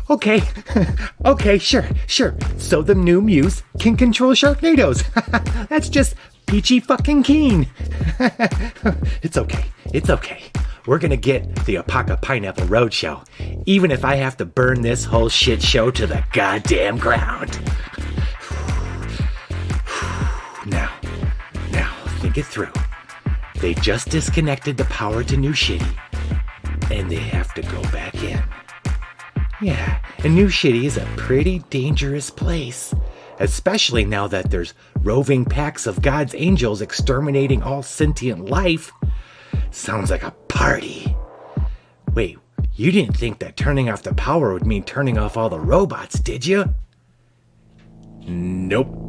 Okay. Okay, sure. So the new Muse can control Sharknadoes. That's just peachy fucking keen. It's okay. We're gonna get the Apocabitch Pineapple Roadshow, even if I have to burn this whole shit show to the goddamn ground. Now, think it through. They just disconnected the power to New Shitty, and they have to go back in. Yeah, and New Shitty is a pretty dangerous place, especially now that there's roving packs of God's angels exterminating all sentient life. Sounds like a party. Wait, you didn't think that turning off the power would mean turning off all the robots, did you? Nope.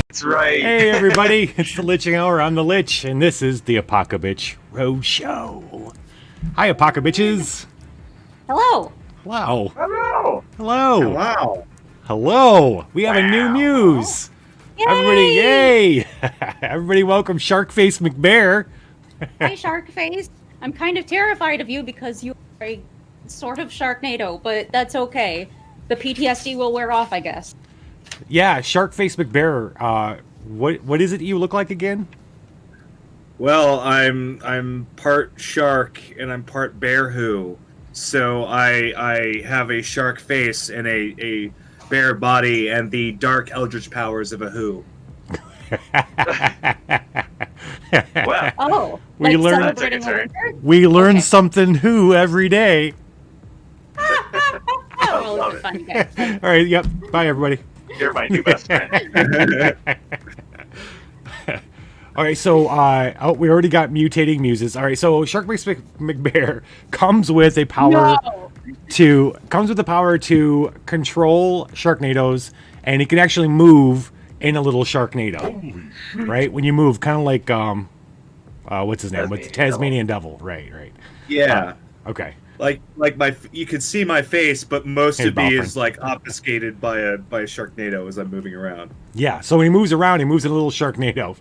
That's right. Hey everybody, it's the Liching Hour. I'm the Lich, and this is the Apocabitch Roadshow. Hi, Apocabitches. Hello. Hello. Hello. Hello. Wow. Hello. We have a new Muse. Yay! Everybody, yay! Everybody, welcome Sharkface McBear. Hi, Sharkface. I'm kind of terrified of you because you are a sort of Sharknado, but that's okay. The PTSD will wear off, I guess. Yeah, Sharkface McBear. What is it you look like again? Well, I'm part shark and I'm part bear who, so I have a shark face and a bear body and the dark eldritch powers of a who. Wow. Oh, We like learned- celebrating a winter? We learn Okay. something who every day. Oh, love it's it. fun, you guys. All right, yep. Bye, everybody. You're my new best friend. All right, so we already got mutating muses. All right, so Sharkface McBear comes with a power No. to control Sharknadoes, and he can actually move in a little Sharknado. Right? When you move, kind of like what's his name? What's Tasmanian Devil? Right. Yeah. Okay. Like you could see my face, but most Hey, of me Boffin. is like obfuscated by a Sharknado as I'm moving around. Yeah, so when he moves around, he moves in a little Sharknado.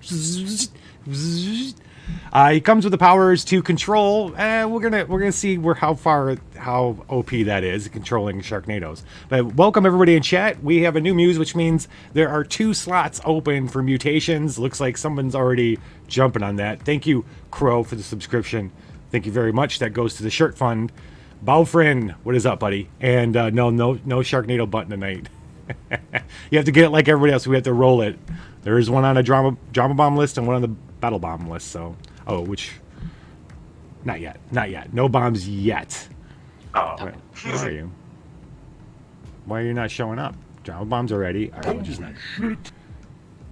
He comes with the powers to control. We're gonna see how OP that is controlling Sharknadoes. But welcome everybody in chat. We have a new Muse, which means there are 2 slots open for mutations. Looks like someone's already jumping on that. Thank you, Crow, for the subscription. Thank you very much. That goes to the Shirt Fund. Baufrin, what is up, buddy? And no Sharknado button tonight. You have to get it like everybody else. We have to roll it. There is one on a drama bomb list and one on the battle bomb list. So, which, not yet. No bombs yet. Oh. Where are you? Why are you not showing up? Drama bombs already. All right, which is not shit.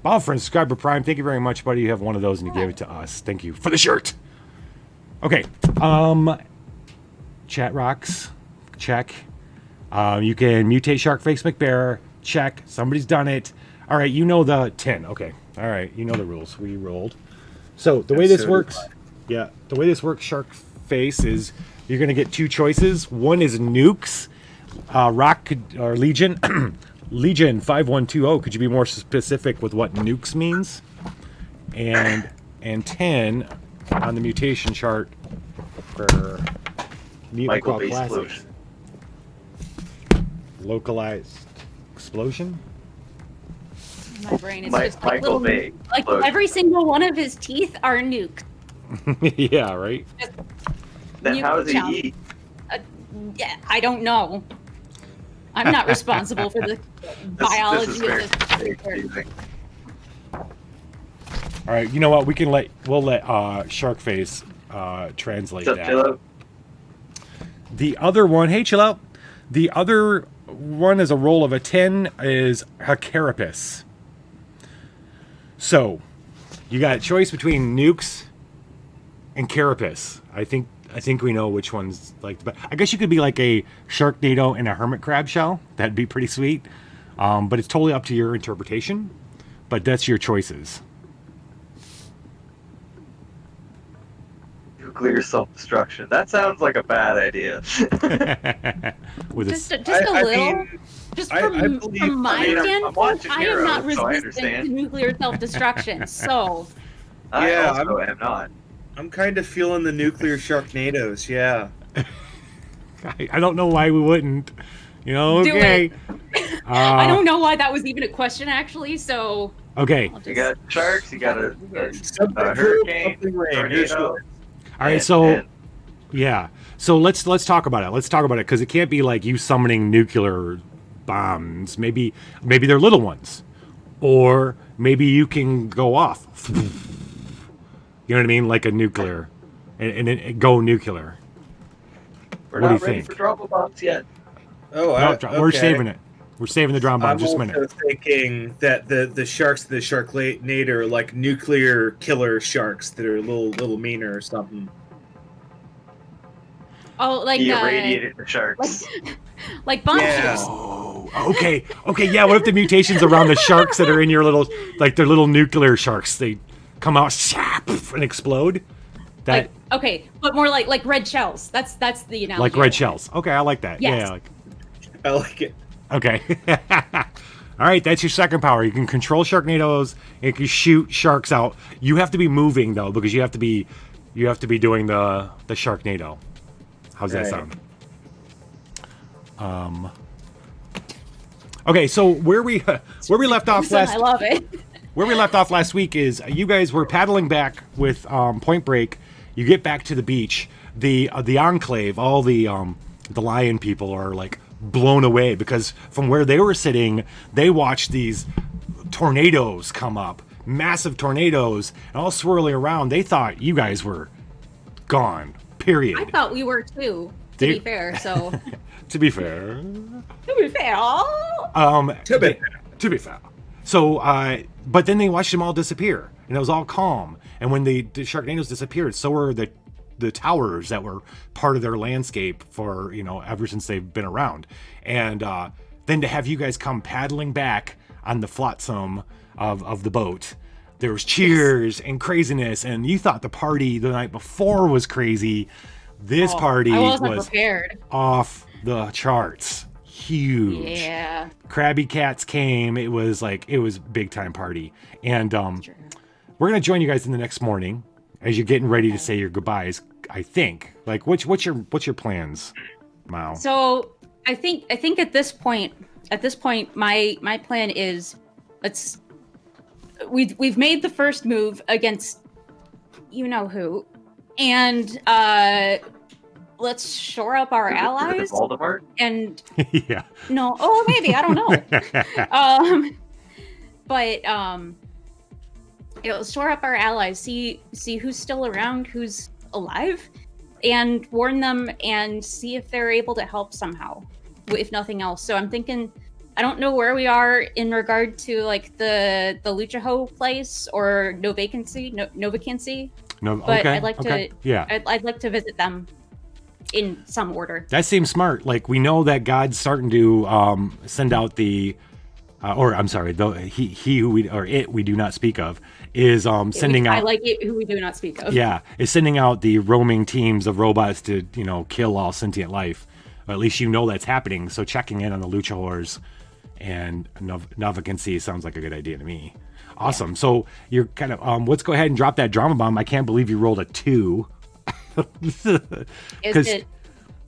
Baufrin, subscriber Prime. Thank you very much, buddy. You have one of those and you gave it to us. Thank you for the shirt. Okay. Chat rocks. Check. You can mutate Sharkface McBear. Check. Somebody's done it. All right. You know the 10. Okay. All right. You know the rules. We rolled. So the way this works, Sharkface, is you're going to get 2 choices. One is nukes. Or Legion. Legion 5120. Could you be more specific with what nukes means? And 10 on the mutation chart for Michael Bay Classics. explosion. Localized explosion? My brain is just like Michael little, Bay like explosion. every single one of his teeth are nukes. Yeah, right? Then You how does jump. he eat? Yeah, I don't know. I'm not responsible for the biology This is of very, this. very confusing. All right, you know what? We'll let Sharkface translate What's up, that. Philip? The other one, hey, chill out. The other one is a roll of a 10 is a carapace. So, you got a choice between nukes and carapace. I think we know which one's like the best. I guess you could be like a Sharknado and a hermit crab shell. That'd be pretty sweet. But it's totally up to your interpretation. But that's your choices. nuclear self-destruction. That sounds like a bad idea. With a Just s- a I little. mean, Just I from, believe- from my I mean, I'm standpoint, watching I am not Heroes, so I resistant to understand. nuclear self-destruction. So I Yeah, also am not. I'm kind of feeling the nuclear sharknadoes. Yeah. I don't know why we wouldn't. Do Okay. I don't know why that was even a question, actually. So Okay. I'll just, You got sharks, you got a Something cool, hurricane, something rain. tornado. All right. So yeah. So let's talk about it. Let's talk about it because it can't be like you summoning nuclear bombs. Maybe they're little ones, or maybe you can go off. You know what I mean? Like a nuclear, and it go nuclear. We're What do not you ready think? for drama bombs yet. Oh, No, we're saving it. We're saving the drama bomb. I'm Just a also minute. thinking that the sharks, the sharknado, are like nuclear killer sharks that are a little meaner or something. oh, like He irradiated the sharks. like bomb Yeah. ships. Oh, okay. Yeah. What if the mutations around the sharks that are in your little, like they're little nuclear sharks? They come out and explode. That Like okay, but more like red shells. That's the analogy. like red shells. Okay, I like that. Yes. Yeah. I like it. Okay. All right, that's your second power. You can control sharknadoes. You can shoot sharks out. You have to be moving though, because you have to be doing the sharknado. How's that Right. sound? Okay, so where we left off I love it. where we left off last week is you guys were paddling back with Point Break. You get back to the beach. The Enclave, all the lion people are like blown away because from where they were sitting, they watched these tornadoes come up, massive tornadoes, and all swirling around. They thought you guys were gone. Period. I thought we were too. To They- be fair, so To be fair. to be fair. To be fair. So, but then they watched them all disappear, and it was all calm. And when the Sharknadoes disappeared, so were the towers that were part of their landscape for ever since they've been around. And then to have you guys come paddling back on the flotsam of the boat, there was cheers and craziness, and you thought the party the night before was crazy. This party I wasn't was prepared. off the charts. Huge. Yeah. Krabby Cats came. It was big time party. And we're gonna join you guys in the next morning as you're getting ready to say your goodbyes. I think. Like, what's your plans, Mao? So I think at this point, my plan is we've made the first move against you know who, and let's shore up our allies. Voldemort? And Yeah. no, oh maybe I don't know. But shore up our allies. See who's still around, who's alive, and warn them, and see if they're able to help somehow, if nothing else. So I'm thinking, I don't know where we are in regard to like the Lucha Ho place or no vacancy. No. But Okay. I'd like okay. to. Yeah. I'd like to visit them in some order. That seems smart. Like, we know that God's starting to send out the, or I'm sorry, he who we do not speak of is sending out. I like it. Who we do not speak of. Yeah, is sending out the roaming teams of robots to kill all sentient life. Or at least that's happening. So checking in on the Luchadors and Novacancy sounds like a good idea to me. Awesome. Yeah. So you're kind of let's go ahead and drop that drama bomb. I can't believe you rolled a 2. Because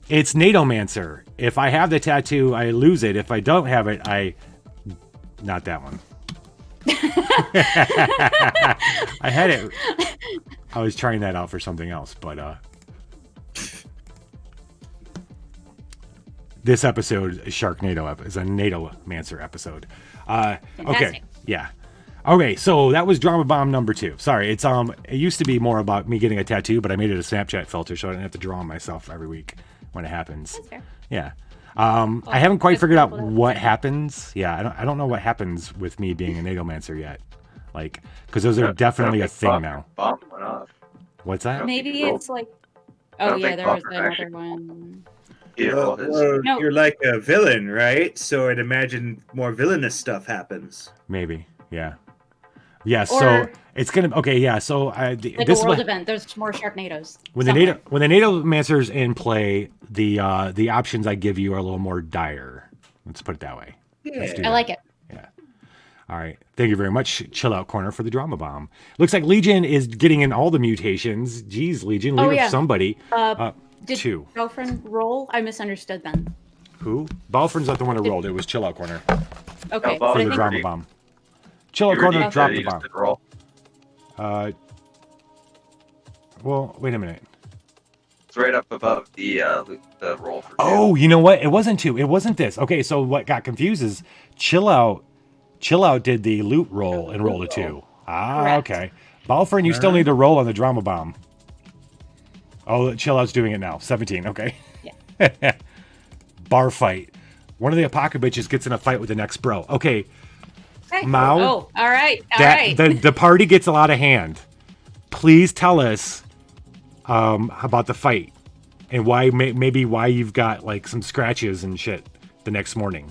it's Nadomancer. If I have the tattoo, I lose it. If I don't have it, not that one. I had it. I was trying that out for something else, but this episode is Sharknado is a Nadomancer episode. Okay, yeah. Okay, so that was drama bomb number 2. Sorry, it used to be more about me getting a tattoo, but I made it a Snapchat filter so I didn't have to draw myself every week when it happens. That's fair. Yeah. I haven't quite figured out what happens. Yeah, I don't know what happens with me being a Nadomancer yet. Like, because those are definitely a thing now. Bomb went off. What's that? Maybe it's like. Oh yeah, there was another one. Yeah, No. You're like a villain, right? So I'd imagine more villainous stuff happens. Maybe, yeah. Yeah, so Or it's gonna okay. Yeah, so like this a is world what, event. There's more Sharknadoes. when the somewhere. Natomancer's in play, the options I give you are a little more dire. Let's put it that way. Let's do I that. like it. Yeah. All right. Thank you very much. Chill out corner for the drama bomb. Looks like Legion is getting in all the mutations. Jeez, Legion, leader of yeah. somebody. Did Two. girlfriend roll? I misunderstood then. Who? Balfrin's not the one who rolled. It was chill out corner Okay, Bob but for I the think drama bomb. Chill out corner, drop the bomb. Roll. Well, wait a minute. It's right up above the roll for two. Oh, you know what? It wasn't two. It wasn't this. Okay, so what got confused is Chill Out did the loot roll and rolled a 2. Ah, Correct. okay. Balfrin, you still need to roll on the drama bomb. Oh, Chill Out's doing it now. 17, okay. Yeah. Bar fight. One of the Apocabitches gets in a fight with the next bro. Okay, Okay. Mao? Oh, all right. All right. the party gets a lot of hand. Please tell us about the fight and why maybe why you've got like some scratches and shit the next morning.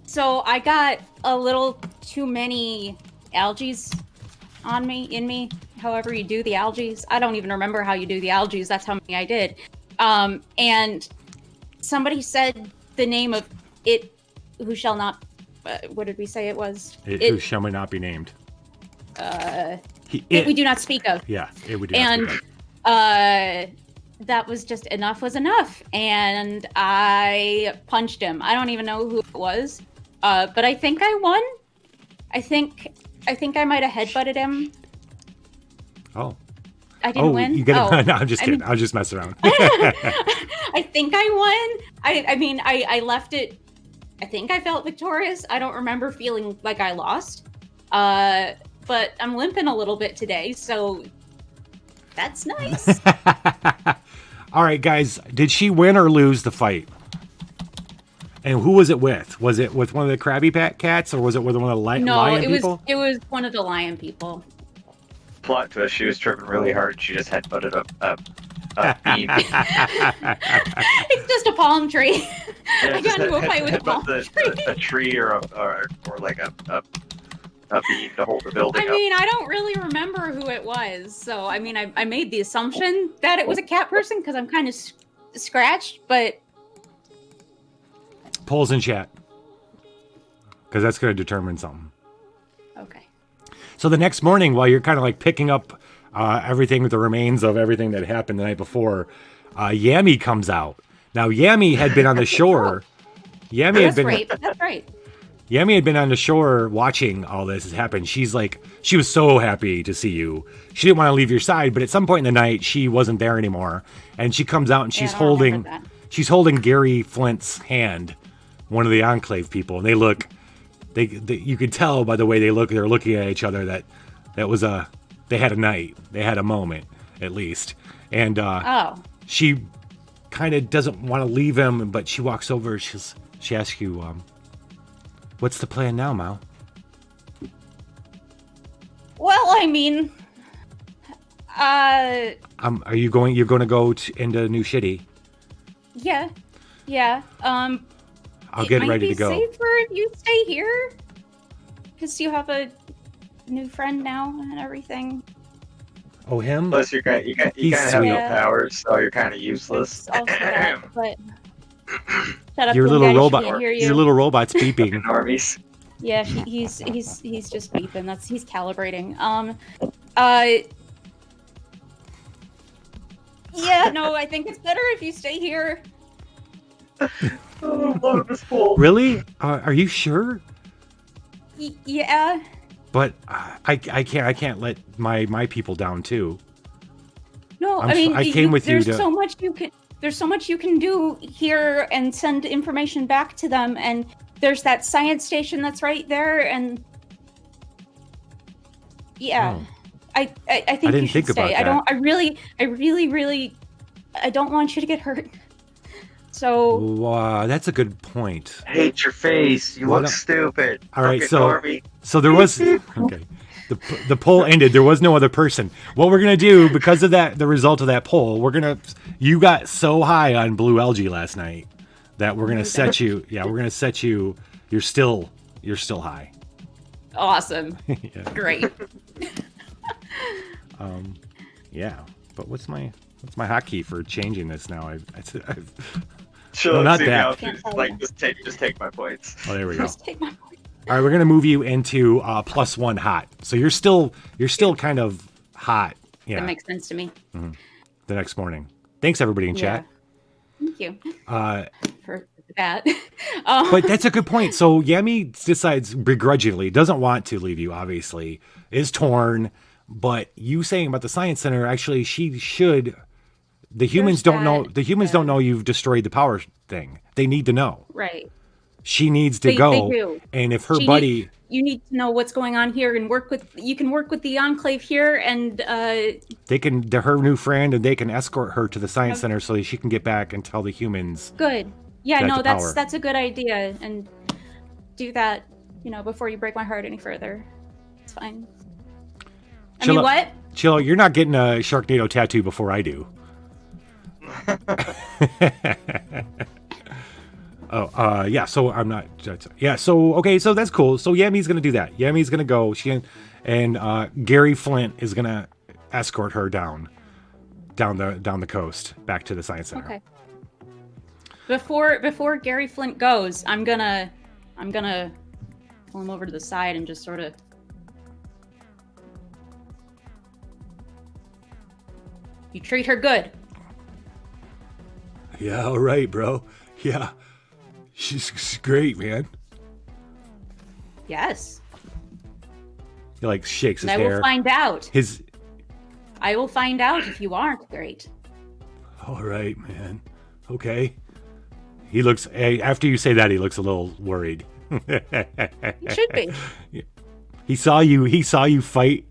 So I got a little too many algaes in me. However you do the algaes. I don't even remember how you do the algaes. That's how many I did. And somebody said the name of it who shall not, what did we say it was? It who shall not be named. It we do not speak of. Yeah, it would do not And speak of. that was just enough was enough. And I punched him. I don't even know who it was. But I think I won. I think I might have headbutted him. Oh. I didn't win. You get Oh. No, I'm just kidding. I I was just messing around. I think I won. I mean, I left it. I think I felt victorious. I don't remember feeling like I lost. But I'm limping a little bit today, so that's nice. All right, guys. Did she win or lose the fight? And who was it with? Was it with one of the Krabby Patty cats, or was it with one of the No, lion it people? was one of the lion people. Plot twist: she was tripping really hard. She just headbutted a beam. It's just a palm tree. Yeah, I just got into a fight with a palm headbutt tree. a tree or like a beam to hold the building I up. mean, I don't really remember who it was. So, I mean, I made the assumption that it was a cat person because I'm kind of scratched, but Polls in chat, because that's going to determine something. okay. So the next morning, while you're kind of like picking up everything with the remains of everything that happened the night before, Yami comes out. Now Yami had been on the shore. Yami had That's been. right. That's right. Yami had been on the shore watching all this happen. She was so happy to see you. She didn't want to leave your side, but at some point in the night, she wasn't there anymore. And she comes out and she's I don't remember holding, that. she's holding Gary Flint's hand, one of the Enclave people. And they look, you could tell by the way they look, they're looking at each other that they had a night, they had a moment at least. And she kind of doesn't want to leave him, but she walks over. She asks you, what's the plan now, Mao? Well, I mean, Are you going? You're going to go into New Shitty? yeah. I'll get ready to It go. might be safer if you stay here, because you have a new friend now and everything. Oh, him? Plus, you kind of have He's no sweet. powers, so you're kind of useless. It's also that, but shut up, Your little little guy, she robot. can't hear you. Your little robot's beeping. Normies. Yeah, he's just beeping. He's calibrating. Yeah, no, I think it's better if you stay here. Oh, love this pool. Really? Are you sure? Yeah. But I can't let my people down too. No, I I mean, came with you there's to- so much you can. There's so much you can do here and send information back to them. And there's that science station that's right there. And yeah, Oh. I think I you didn't should think about stay. that. I really, I don't want you to get hurt. So Wow, that's a good point. I hate your face. You Why look don't- stupid. All right, Fucking so normie. there was okay. The poll ended. There was no other person. What we're gonna do because of that, the result of that poll, you got so high on blue algae last night that we're gonna set you. Yeah, we're gonna set you You're still high. Awesome. Yeah. Great. Yeah. But what's my hotkey for changing this now? I've Chill, No, not see me that. out, Can't just, tell like you. just take my points. Oh, there we go. Just take my point. All right, we're gonna move you into +1 hot. So you're still kind of hot. Yeah. That makes sense to me. The next morning. Thanks everybody in chat. Thank you Uh, for that. but that's a good point. So Yami decides begrudgingly, doesn't want to leave you, obviously, is torn. But you saying about the science center, actually, she should. The humans don't know. The humans don't know you've destroyed the power thing. They need to know. Right. She needs to They go. do. And if her buddy, you need to know what's going on here and you can work with the Enclave here and they can, they're her new friend, and they can escort her to the science center so that she can get back and tell the humans. good. Yeah, Got no, the that's power. that's a good idea, and do that, before you break my heart any further. It's fine. I Chill mean, out. what? Chill, you're not getting a Sharknado tattoo before I do. Yeah, so I'm not. Yeah, so okay, so that's cool. So Yami's gonna do that. Yami's gonna go. And Gary Flint is gonna escort her down the coast back to the science center. Okay. Before Gary Flint goes, I'm gonna pull him over to the side and just sort of. You treat her good. Yeah, all right, bro. Yeah, she's great, man. Yes. He like shakes his And I hair. will find out. I will find out if you aren't great. All right, man. Okay. He looks. After you say that, he looks a little worried. You should be. He saw you fight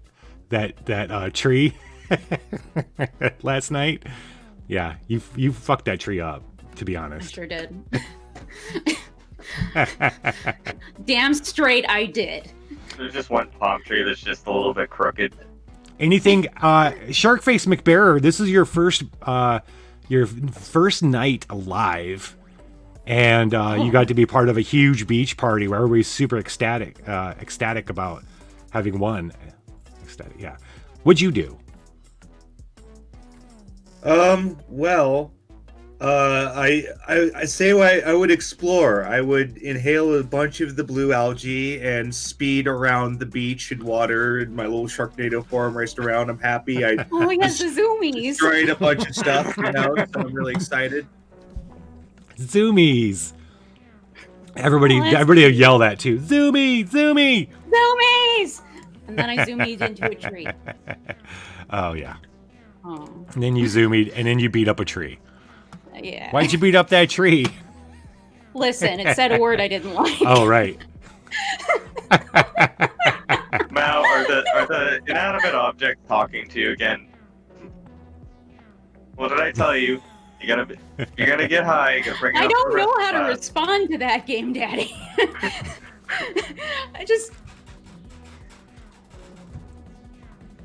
that tree last night. Yeah, you fucked that tree up, to be I honest. sure did. Damn straight I did. There's just one palm tree that's just a little bit crooked. Anything, Sharkface McBearer, this is your first night alive, and you got to be part of a huge beach party where everybody's super ecstatic about having won. Ecstatic, yeah. What'd you do? Well, I say I would explore. I would inhale a bunch of the blue algae and speed around the beach and water in my little Sharknado form, raced around. I'm happy. I Oh, he has the zoomies. destroyed a bunch of stuff, so I'm really excited. Zoomies. Everybody Oh, that's will yell that too. Zoomy, zoomy. Zoomies! And then I zoomies into a tree. Oh yeah. Oh, And then you zoomied, and then you beat up a tree. yeah. Why'd you beat up that tree? Listen, it said a word I didn't like. Oh right. Mal, are the inanimate objects talking to you again? What did I tell you? You're gonna get high. You're gonna bring it I up don't for the know rest how of to class. respond to that, Game Daddy. I just...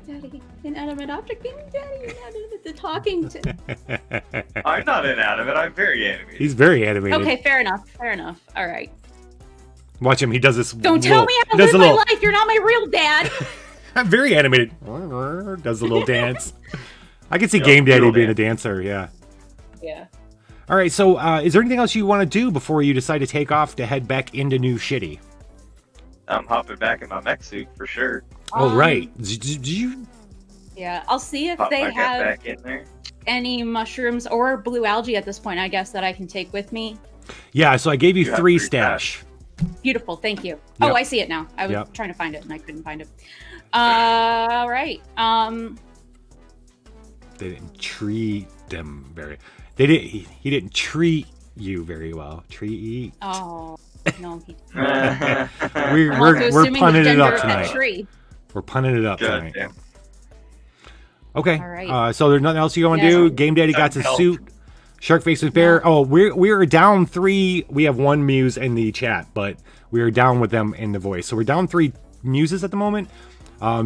Daddy, inanimate object, Game Daddy, inanimate, the talking to... I'm not inanimate. I'm very animated. He's very animated. Okay, fair enough, all right. Watch him. He does this. Don't tell me how to live my life, you're not my real dad! I'm very animated. Does the little dance. I can see Yep, Game Daddy little being dance. a dancer. Yeah. Yeah. All right. So, is there anything else you want to do before you decide to take off to head back into New Shitty? I'm hopping back in my mech suit for sure. Oh right. Did you? Yeah, I'll see if Pop they my head have back in there. any mushrooms or blue algae at this point, I guess, that I can take with me. Yeah. So I gave you You have 3 3 stash. Beautiful, thank you. Yep. Oh, I see it now. I was Yep. trying to find it and I couldn't find it. All right. They didn't treat them very. They didn't. He didn't treat you very well. Treat. Oh no. We're I'm also we're assuming punning the it gender up of that tonight. tree. We're punning it up Good, tonight. damn. Okay. All right. So there's nothing else you want to Yeah. do? Game Daddy got his Help. suit. Sharkface with Bear. Oh, we're down 3. We have 1 muse in the chat, but we are down with them in the voice. So we're down 3 muses at the moment.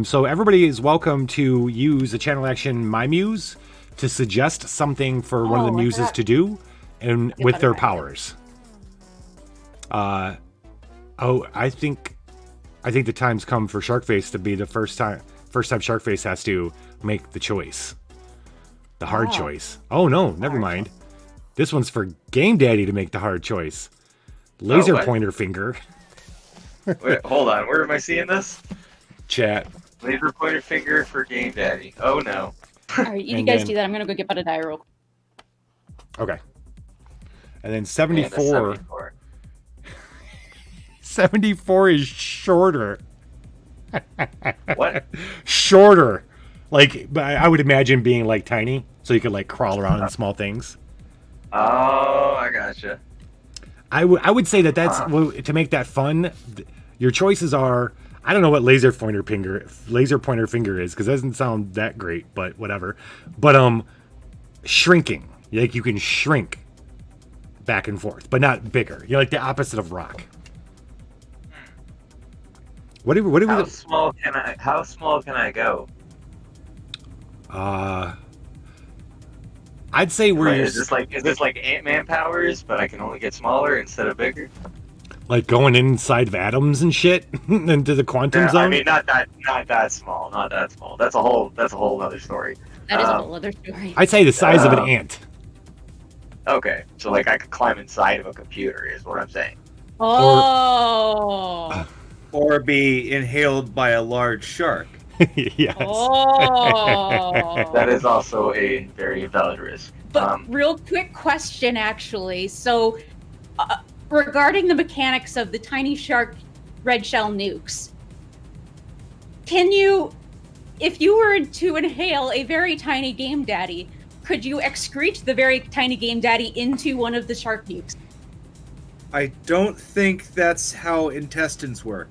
So everybody is welcome to use the channel action My Muse to suggest something for one of the Oh, I muses forgot. to do, and Get with their butterfly. powers. Oh, I think the time's come for Sharkface to be the first time Sharkface has to make the choice. The hard choice. Oh no, never mind. This one's for Game Daddy to make the hard choice. Laser pointer finger. Wait, hold on. Where am I seeing this? Chat. Laser pointer finger for Game Daddy. Oh no. All right, you guys do that. I'm gonna go get Bud a die real quick. Okay. And then Man, 74. that's 74. 74 is shorter. What? Shorter. Like, but I would imagine being like tiny, so you could like crawl around in small things. Oh, I gotcha. I would say that's well, to make that fun. Your choices are, I don't know what laser pointer finger is, because it doesn't sound that great, but whatever. But shrinking, like you can shrink back and forth, but not bigger. You're like the opposite of rock. How small can I go? I'd say Is this like Ant-Man powers, but I can only get smaller instead of bigger? like going inside of atoms and shit into the quantum zone. I mean, not that small. That's a whole other story. That is a whole other story. I'd say the size of an ant. Okay, so like I could climb inside of a computer is what I'm saying. Oh. Or be inhaled by a large shark. Yes. Oh. That is also a very valid risk. But real quick question, actually. So, regarding the mechanics of the tiny shark red shell nukes, can you, if you were to inhale a very tiny Game Daddy, could you excrete the very tiny Game Daddy into one of the shark nukes? I don't think that's how intestines work.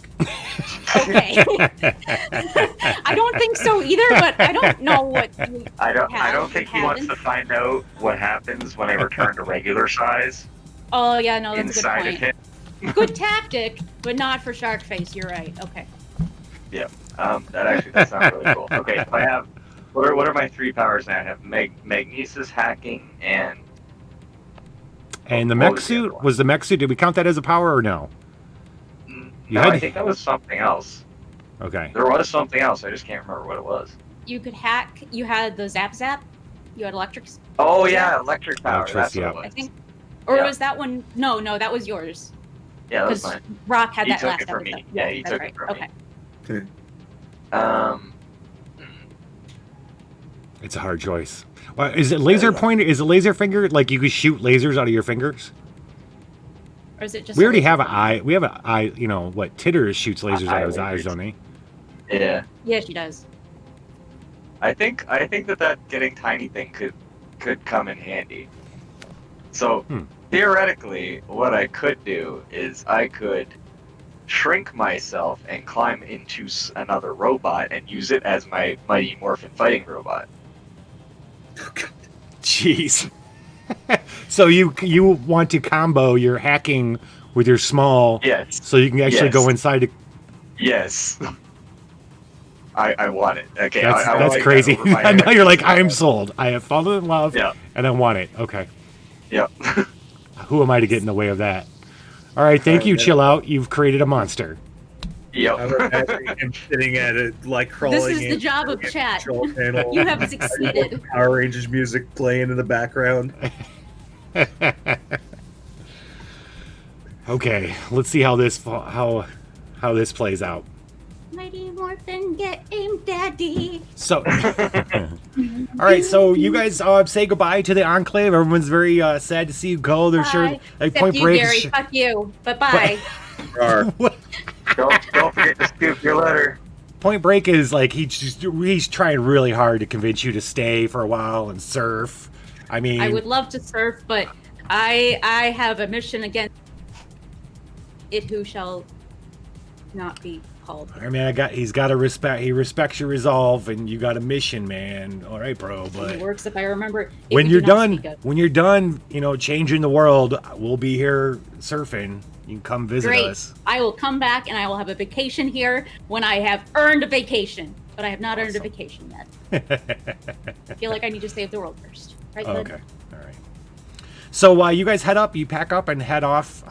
Okay. I don't think so either, but I don't know what you I don't think he wants to find out what happens when I return to regular size. Oh yeah, no, that's inside a of good point. Good tactic, but not for Sharkface. You're right. Okay. Yeah. That sounds really cool. Okay, so I have what are my 3 powers now? I have magnesis, hacking, and the mech suit was the mech suit. Did we count that as a power or no? No, I think that was something else. Okay. There was something else. I just can't remember what it was. You could hack. You had the zap. You had electrics. Oh yeah, electric power. That's Electricity, what it was. I think. Or was that one? No, that was yours. Yeah, that was mine. Rock had He that took last it from me. episode. Yeah, he that's took right. it from me. Okay. It's a hard choice. Well, is it laser pointer? Is it laser finger? Like you could shoot lasers out of your fingers? Or is it just? We already have an eye. We have an eye. You know what? Titter shoots lasers out of his eyes, don't he? Yeah. Yeah, she does. I think that getting tiny thing could come in handy. So theoretically, what I could do is I could shrink myself and climb into another robot and use it as my Mighty Morphin fighting robot. Jeez. So you want to combo your hacking with your small, Yes. so you can actually go inside. Yes. I want it. Okay. That's crazy. Now you're like, I am sold. I have fallen in love, and I want it. Okay. Yep. Who am I to get in the way of that? All right, thank you. Chill out. You've created a monster. Yep. I'm imagining him sitting at it, like crawling. This is the job of chat. Panel, You have succeeded. Power Rangers music playing in the background. Okay, let's see how this plays out. Mighty Morphin, get him, Daddy. So, all right. So you guys say goodbye to the Enclave. Everyone's very sad to see you go. They're sure like Except Point you, Break. Gary. Fuck you. Bye-bye. Don't forget to scoop your letter. Point Break is like he's trying really hard to convince you to stay for a while and surf. I mean, I would love to surf, but I have a mission against it who shall not be called. I mean, he's got to respect. He respects your resolve, and you got a mission, man. All right, bro. But It works if I remember. If when we you're do not done, speak of. when you're done, changing the world, we'll be here surfing. You can come visit Great. us. I will come back and I will have a vacation here when I have earned a vacation. But I have not earned a vacation yet. I feel like I need to save the world first. Right, Lynn? Okay. All right. So you guys head up. You pack up and head off.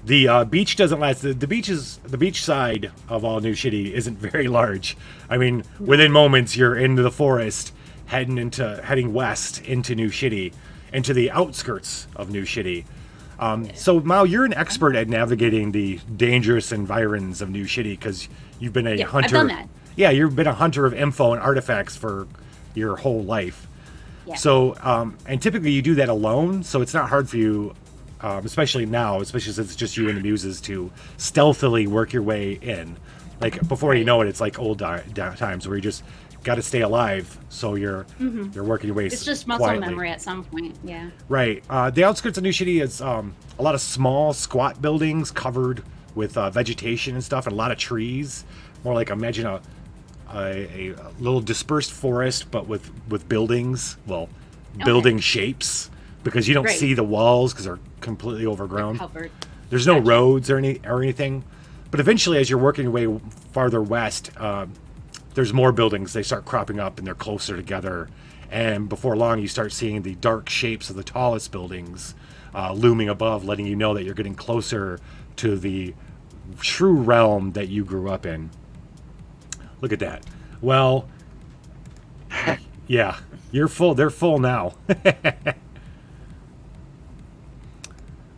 The beach doesn't last. The beach side of all New City isn't very large. I mean, within moments you're into the forest, heading west into New City, into the outskirts of New City. So Mao, you're an expert at navigating the dangerous environs of New City because you've been a hunter. I've done that. Yeah, you've been a hunter of info and artifacts for your whole life. Yeah. So, and typically you do that alone, so it's not hard for you, especially now, especially since it's just you and the Muses, to stealthily work your way in. Like, before you know it, it's like old times where you just got to stay alive, so you're working your way. It's just muscle quietly. memory at some point. Yeah. Right. The outskirts of New City is a lot of small, squat buildings covered with vegetation and stuff, and a lot of trees. More like, imagine a little dispersed forest, but with buildings. Well, building shapes, because you don't see the walls because they're completely overgrown. They're covered. There's no roads or anything. But eventually, as you're working your way farther west, there's more buildings. They start cropping up, and they're closer together. And before long, you start seeing the dark shapes of the tallest buildings looming above, letting you know that you're getting closer to the true realm that you grew up in. Look at that. Well, yeah, you're full. They're full now.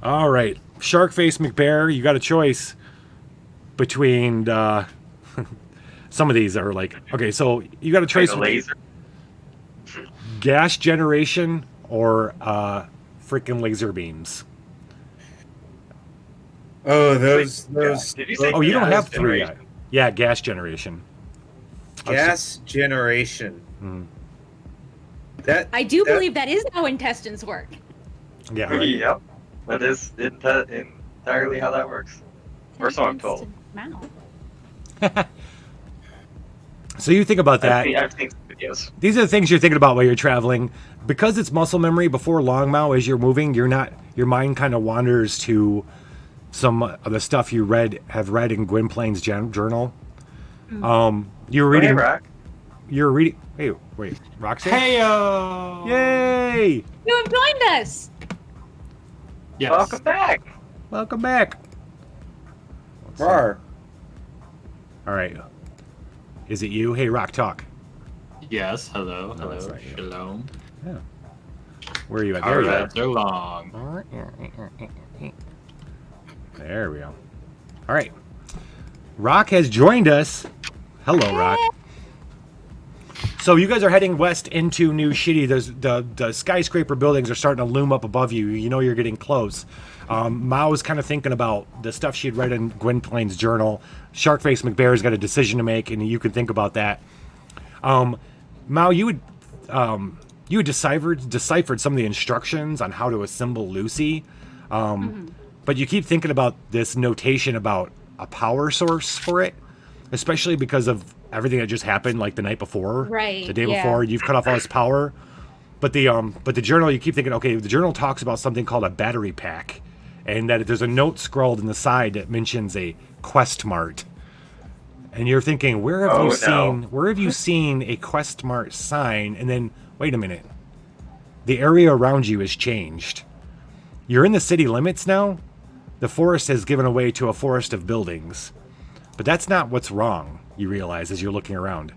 All right. Sharkface McBear, you got a choice between some of these are like, okay, so you got a choice Like a laser. gas generation or freaking laser beams. Oh, those Did you say Oh, you don't gas have three yet. generation? Yeah, gas generation. gas generation. Mm. That I do that- believe that is how intestines work. Yeah, right. Yep. That is entirely how that works. Or so I'm told. Mouth. So you think about that. I've seen some videos. These are the things you're thinking about while you're traveling. Because it's muscle memory, before long, Mao, as you're moving, your mind kind of wanders to some of the stuff you have read in Gwynplaine's journal. You're reading. Hey, Rock. You're reading. Hey, wait, Roxy. Heyo! Yay! You have joined us. Yes. Welcome back. Welcome back. Rar. All right. Is it you? Hey, Rock, talk. Yes. Hello. No, that's Hello. not you. Shalom. Yeah. Where are you at? There you are. Alright, so long. There we go. All right. Rock has joined us. Hello, Rock. So you guys are heading west into New City. There's the skyscraper buildings are starting to loom up above you. You know you're getting close. Mao's kind of thinking about the stuff she had read in Gwynplaine's journal. Sharkface McBear's got a decision to make, and you can think about that. Mao, you had deciphered some of the instructions on how to assemble Lucy, but you keep thinking about this notation about a power source for it, especially because of everything that just happened, like the night before, Right, the day yeah. before. You've cut off all this power, but the journal, you keep thinking, okay, the journal talks about something called a battery pack, and that there's a note scrawled in the side that mentions a Quest Mart. And you're thinking, where have you seen a Quest Mart sign? And then, wait a minute. The area around you has changed. You're in the city limits now. The forest has given way to a forest of buildings. But that's not what's wrong, you realize as you're looking around.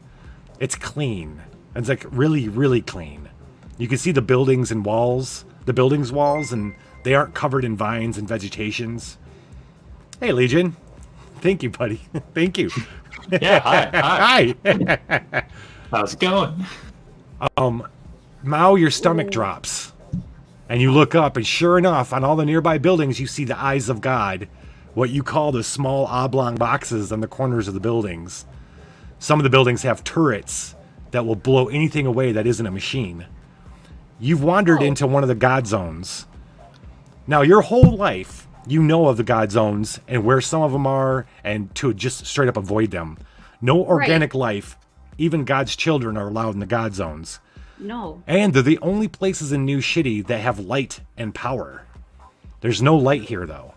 It's clean. It's like really, really clean. You can see the buildings walls, and they aren't covered in vines and vegetations. Hey, Legion. Thank you, buddy. Thank you. Yeah, hi. Hi. How's it going? Mao, your stomach drops. And you look up, and sure enough, on all the nearby buildings, you see the eyes of God, what you call the small oblong boxes on the corners of the buildings. Some of the buildings have turrets that will blow anything away that isn't a machine. You've wandered into one of the God zones. Now, your whole life, you know of the God zones and where some of them are, and to just straight up avoid them. No organic life, even God's children, are allowed in the God zones. No. And they're the only places in New City that have light and power. There's no light here, though.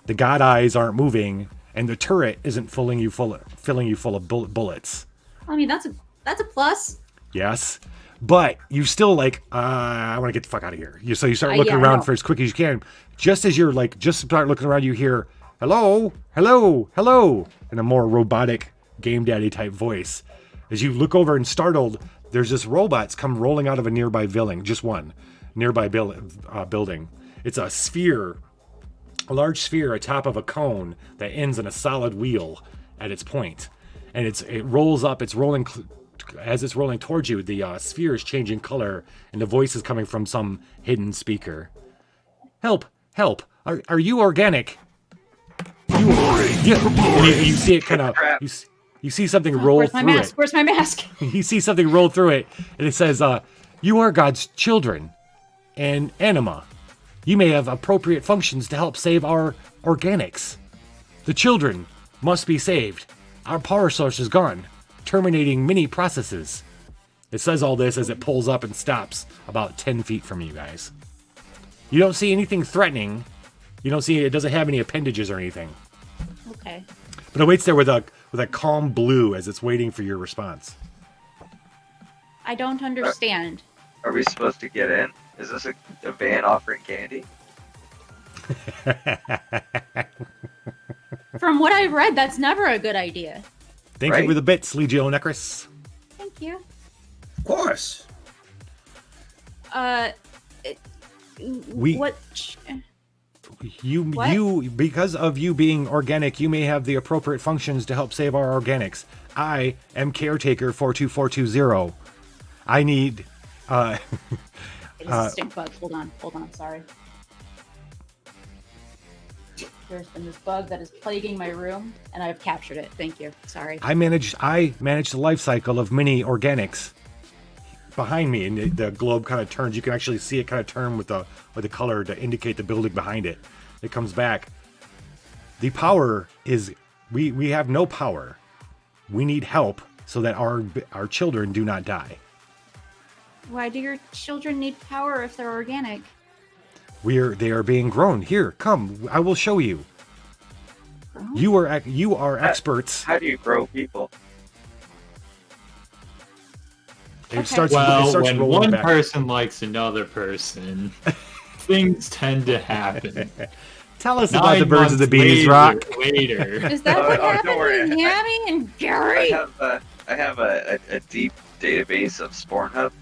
The God eyes aren't moving, and the turret isn't filling you full of bullets. I mean, that's a plus. Yes. but you still like, I want to get the fuck out of here. So you start looking yeah, I around know. for as quick as you can. Just as you're like, just start looking around, you hear, hello, hello, hello, in a more robotic Game Daddy type voice. As you look over and startled, there's this robots come rolling out of a nearby building, just one nearby building. It's a sphere, a large sphere atop of a cone that ends in a solid wheel at its point. And it rolls up, it's rolling, as it's rolling towards you, the sphere is changing color, and the voice is coming from some hidden speaker. Help, help, are you organic? Yeah, and you see it kind of, you see something roll Where's my through mask? it. Where's my mask? You see something roll through it, and it says, you are God's children and anima. You may have appropriate functions to help save our organics. The children must be saved. Our power source is gone, terminating many processes. It says all this as it pulls up and stops about 10 feet from you guys. You don't see anything threatening. You don't see, it doesn't have any appendages or anything. Okay. But it waits there with a calm blue as it's waiting for your response. I don't understand. Are we supposed to get in? Is this a van offering candy? From what I've read, that's never a good idea. Thank you for the bits, Legio Necris. Thank you. Of course. What? You, because of you being organic, you may have the appropriate functions to help save our organics. I am caretaker 42420. I need, It is a stink bug. Hold on, sorry. There's been this bug that is plaguing my room, and I've captured it. Thank you. Sorry. I manage the life cycle of many organics behind me, and the globe kind of turns. You can actually see it kind of turn with the color to indicate the building behind it. It comes back. The power is we have no power. We need help so that our children do not die. Why do your children need power if they're organic? They are being grown. Here, come. I will show you. Oh. You are experts. How do you grow people? It starts Well, rolling when one back. person likes another person, things tend to happen. Tell us about the 9 birds of the months bees, later, Rock. Later. Is that what Oh, don't happened worry. with Yami and Gary? I have a deep database of Spornhub.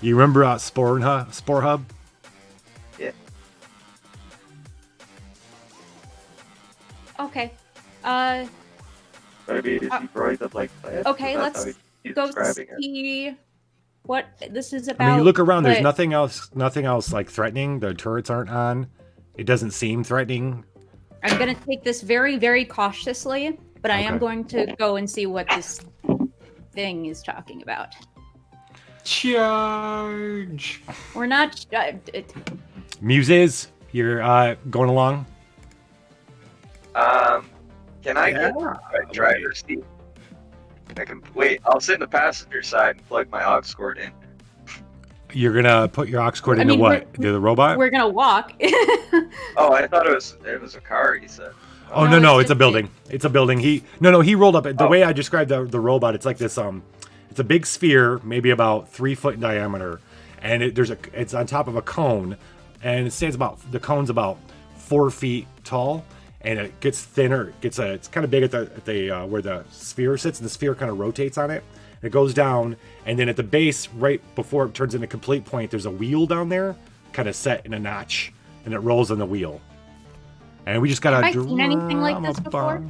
You remember Spore Hub? Yeah. Okay. Maybe is he growing them like plants? Okay, That's let's how he's go describing it. see what this is about. I mean, you look around. There's but nothing else like threatening. The turrets aren't on. It doesn't seem threatening. I'm gonna take this very, very cautiously, but I am Okay. going to go and see what this thing is talking about. Charge. We're not. Muses, you're going along. Can I get my driver's seat? I can wait. I'll sit in the passenger side and plug my aux cord in. You're gonna put your aux cord I into mean, what? Into the robot? We're gonna walk. Oh, I thought it was a car. He said. Oh No, no, it's it's a just- building. It's a building. He rolled up. The Oh. way I described the robot, it's like this. It's a big sphere, maybe about 3 foot in diameter, and it's on top of a cone, and the cone's about 4 feet tall, and it gets thinner. It's kind of big at the where the sphere sits, and the sphere kind of rotates on it. It goes down, and then at the base, right before it turns into complete point, there's a wheel down there, kind of set in a notch, and it rolls on the wheel. And we just got Have a I seen anything like this before?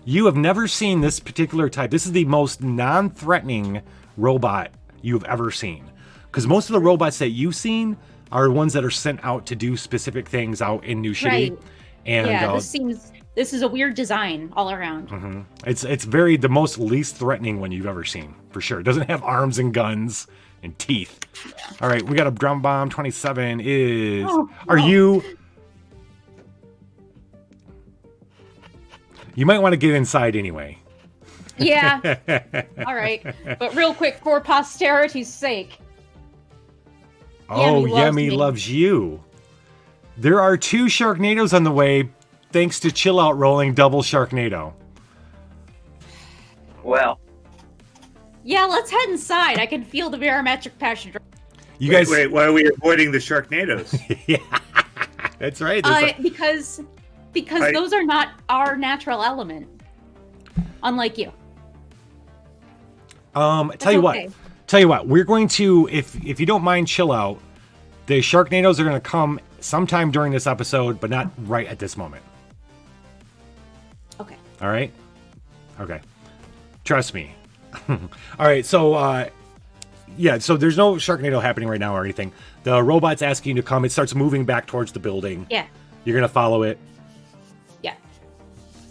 You have never seen this particular type. This is the most non-threatening robot you've ever seen. Because most of the robots that you've seen are ones that are sent out to do specific things out in New City. Right. And Yeah, this is a weird design all around. it's the most least threatening one you've ever seen, for sure. It doesn't have arms and guns and teeth. All right, we got a drum bomb. 27 is. Oh, Are no. you? You might want to get inside anyway. Yeah. All right. But real quick, for posterity's sake. Oh, Yummy loves Yummy me. loves you. There are 2 Sharknadoes on the way. thanks to Chill Out rolling double Sharknado. Well, Yeah, let's head inside. I can feel the barometric pressure. You guys, wait, why are we avoiding the Sharknadoes? yeah, that's right. There's Because those are not our natural element. Unlike you. tell you what, we're going to, if you don't mind, Chill Out. The Sharknadoes are going to come sometime during this episode, but not right at this moment. Okay. All right. Okay. Trust me. All right. So, yeah. So there's no Sharknado happening right now or anything. The robot's asking you to come. It starts moving back towards the building. Yeah. You're gonna follow it. Yeah.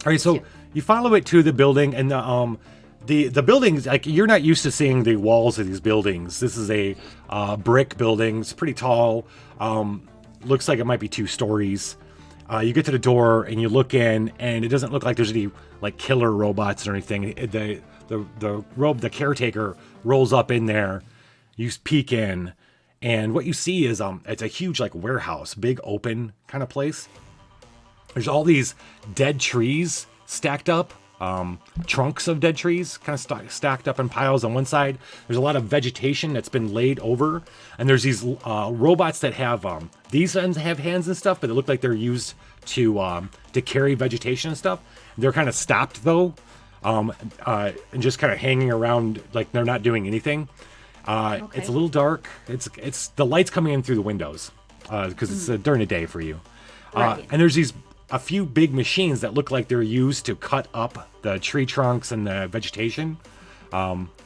All right. So you follow it to the building, and the buildings, like, you're not used to seeing the walls of these buildings. This is a brick building. It's pretty tall. Looks like it might be 2 stories. You get to the door and you look in, and it doesn't look like there's any like killer robots or anything. The caretaker rolls up in there. You peek in, and what you see is it's a huge like warehouse, big open kind of place. There's all these dead trees stacked up. Trunks of dead trees kind of stacked up in piles on one side. There's a lot of vegetation that's been laid over, and there's these robots that have these ones have hands and stuff, but they look like they're used to carry vegetation and stuff. They're kind of stopped though, and just kind of hanging around like they're not doing anything. Okay. It's a little dark. It's the light's coming in through the windows because it's during the day for you. Right. And there's a few big machines that look like they're used to cut up the tree trunks and the vegetation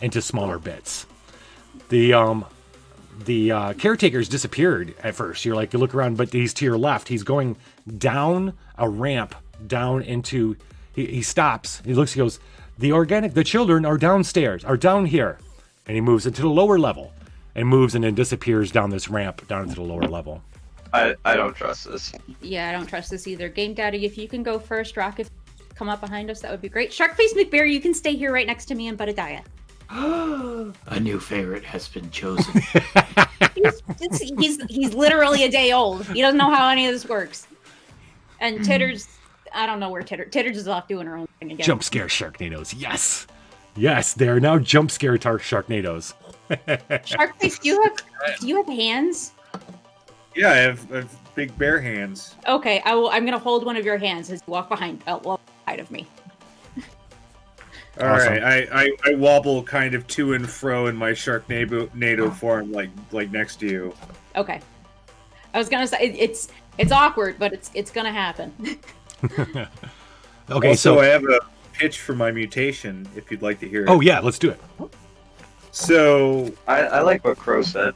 into smaller bits. The caretaker's disappeared at first. You look around, but he's to your left. He's going down a ramp down into. He stops. He looks. He goes. The children are downstairs. Are down here, and he moves into the lower level, and moves and then disappears down this ramp down into the lower level. I don't trust this. Yeah, I don't trust this either. Game Daddy, if you can go first, Rock, if you come up behind us, that would be great. Sharkface McBear, you can stay here right next to me and Budadiah. A new favorite has been chosen. He's literally a day old. He doesn't know how any of this works. And Titters, I don't know where Titters is off doing her own thing again. Jump scare Sharknadoes. Yes, they are now jump scare Sharknadoes. Sharkface, do you have hands? Yeah, I have big bear hands. Okay, I'm gonna hold one of your hands as you walk behind of me. All Awesome. right, I wobble kind of to and fro in my Sharknado form, like next to you. Okay. I was gonna say it's awkward, but it's gonna happen. Okay, Also, so I have a pitch for my mutation, if you'd like to hear it. oh yeah, let's do it. So, I like what Crow said.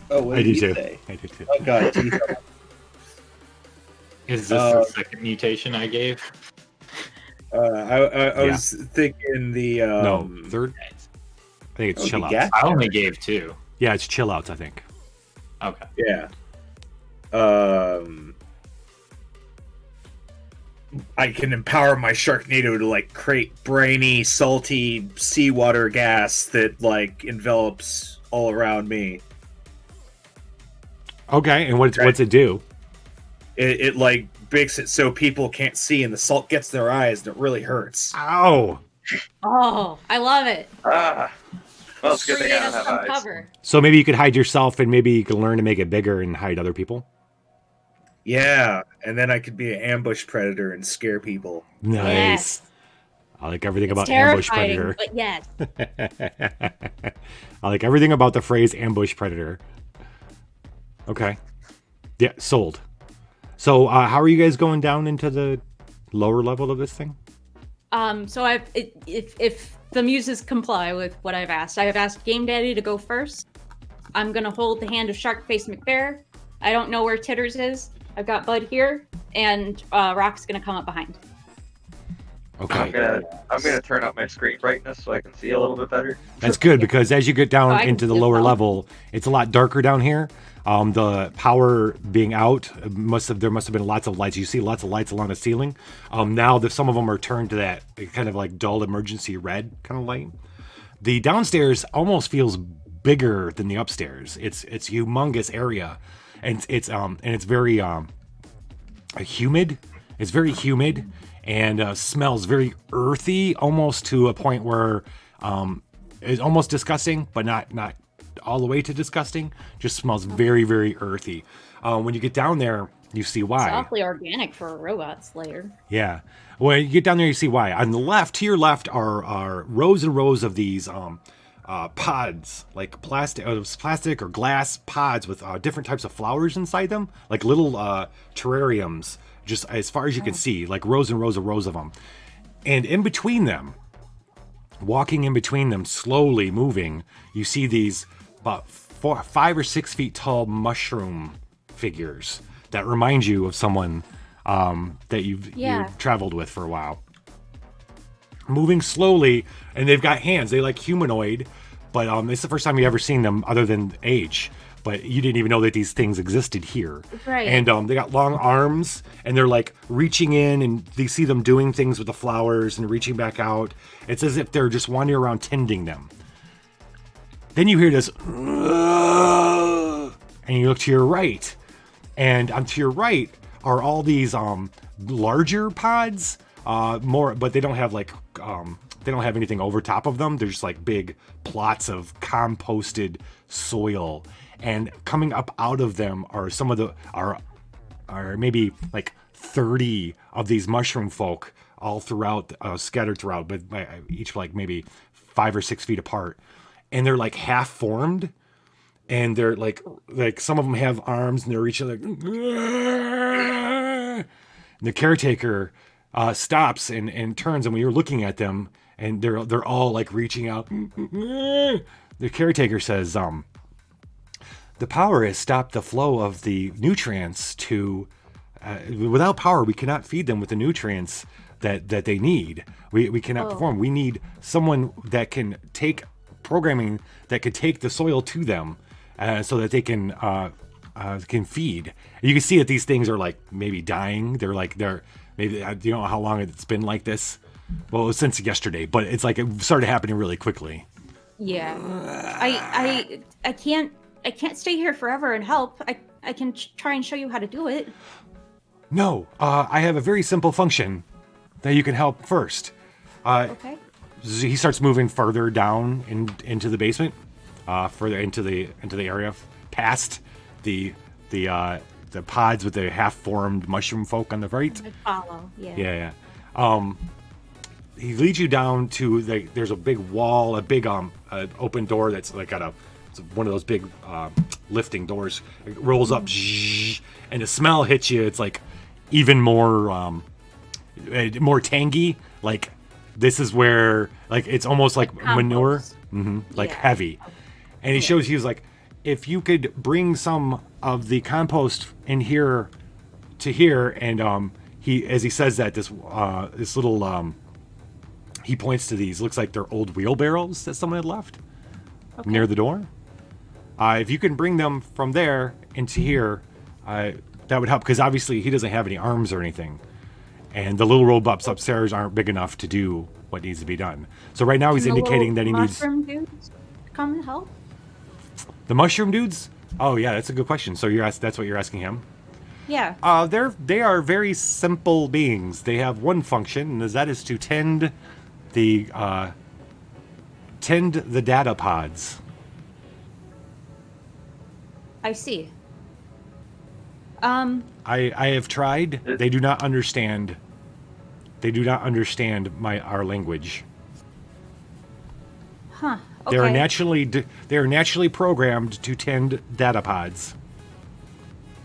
what I did do he too. say? I do too. Oh god, geez. Is this the second mutation I gave? I was thinking the No, third. I think it's Oh, chill the outs. gas- I only gave 2. Yeah, it's chill outs. I think. Okay. Yeah. I can empower my Sharknado to create brainy, salty seawater gas that envelops all around me. Okay, and what's it do? It makes it so people can't see, and the salt gets to their eyes, and it really hurts. Ow! Oh, I love it. Well, it's a good thing Create I us don't have some eyes. cover. So maybe you could hide yourself, and maybe you can learn to make it bigger and hide other people. Yeah, and then I could be an ambush predator and scare people. Nice. Yes. I like everything It's about ambush terrifying, predator. but yes. I like everything about the phrase ambush predator. Okay. Yeah, sold. So, how are you guys going down into the lower level of this thing? So if the muses comply with what I have asked Game Daddy to go first. I'm gonna hold the hand of Sharkface McBear. I don't know where Titters is. I've got Bud here, and Rock's gonna come up behind. Okay. I'm gonna turn up my screen brightness so I can see a little bit better. That's good because as you get down Oh, I can into the see as lower well. level, it's a lot darker down here. The power being out there must have been lots of lights. You see lots of lights along the ceiling. Now some of them are turned to that kind of dull emergency red kind of light. The downstairs almost feels bigger than the upstairs. It's humongous area, and it's very humid It's very humid and smells very earthy, almost to a point where it's almost disgusting, but not all the way to disgusting. Just smells very, very earthy. When you get down there, you see why. It's awfully organic for a robot slayer. Yeah. When you get down there, you see why. On the left, to your left, are rows and rows of these pods, like plastic or glass pods with different types of flowers inside them, like little terrariums, just as far as you can see, like rows and rows of them. And in between them, walking in between them, slowly moving, you see these about 5 or 6 feet tall mushroom figures that remind you of someone that you've traveled with for a while. Moving slowly, and they've got hands. They like humanoid, but it's the first time you ever seen them other than age. But you didn't even know that these things existed here. Right. And they got long arms, and they're like reaching in, and you see them doing things with the flowers and reaching back out. It's as if they're just wandering around tending them. Then you hear this, and you look to your right, and to your right are all these larger pods, but they don't have they don't have anything over top of them. They're just like big plots of composted soil, and coming up out of them are some of the are maybe like 30 of these mushroom folk all throughout, scattered throughout, but each like maybe 5 or 6 feet apart, and they're like half formed. And they're like some of them have arms, and they're reaching like. And the caretaker stops and turns, and when you're looking at them, and they're all like reaching out. The caretaker says, "The power has stopped the flow of the nutrients to. Without power, we cannot feed them with the nutrients that they need. We cannot perform. We need someone that can take programming that could take the soil to them." So that they can feed. You can see that these things are like maybe dying. They're maybe, you don't know how long it's been like this. Well, it was since yesterday, but it's like it started happening really quickly. Yeah, I can't stay here forever and help. I can try and show you how to do it. No, I have a very simple function that you can help first. Okay. He starts moving further down into the basement. Further into the area, past the pods with the half-formed mushroom folk on the right. I follow. Yeah. Yeah. He leads you down to there's a big wall, a big open door that's like got it's one of those big lifting doors. It rolls up, and the smell hits you. It's like even more tangy. Like this is where like it's almost like manure, heavy. And he shows you, like, if you could bring some of the compost in here to here, and as he says that, this little he points to these. Looks like they're old wheelbarrows that someone had left near the door. If you can bring them from there into here, that would help, because obviously he doesn't have any arms or anything, and the little robots upstairs aren't big enough to do what needs to be done. So right now he's indicating that he needs. Mushroom dudes come and help. The mushroom dudes? Oh yeah, that's a good question. So that's what you're asking him? Yeah. They are very simple beings. They have one function, and that is to tend the data pods. I see. I have tried. They do not understand. They do not understand our language. Huh. Okay. They are naturally programmed to tend data pods.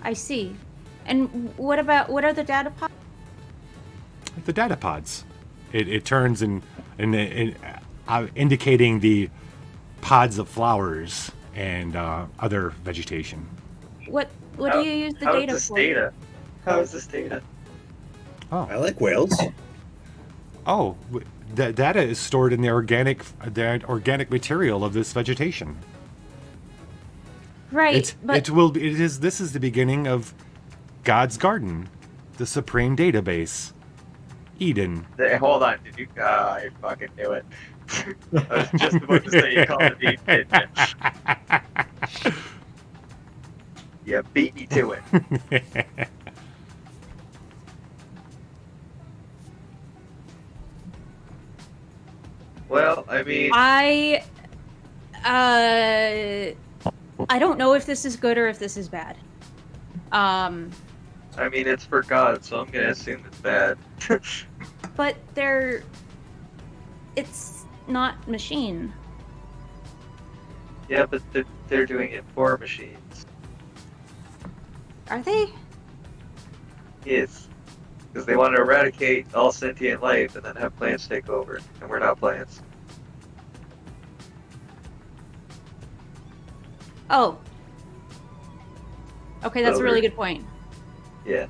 I see. And what are the data pods? The data pods. It turns and indicating the pods of flowers and other vegetation. What do you use the data for? How is this data? Oh, I like whales. oh, the data is stored in the organic material of this vegetation. Right, This is the beginning of God's garden, the supreme database, Eden. Hold on, did you? I fucking knew it. I was just about to say you called it the Eden. You beat me to it. Well, I mean, I don't know if this is good or if this is bad. it's for God, so I'm gonna assume it's bad. But it's not machine. Yeah, but they're doing it for machines. Are they? Yes. Because they want to eradicate all sentient life and then have plants take over. And we're not plants. Oh. Okay, that's So a really they're- good point. Yeah.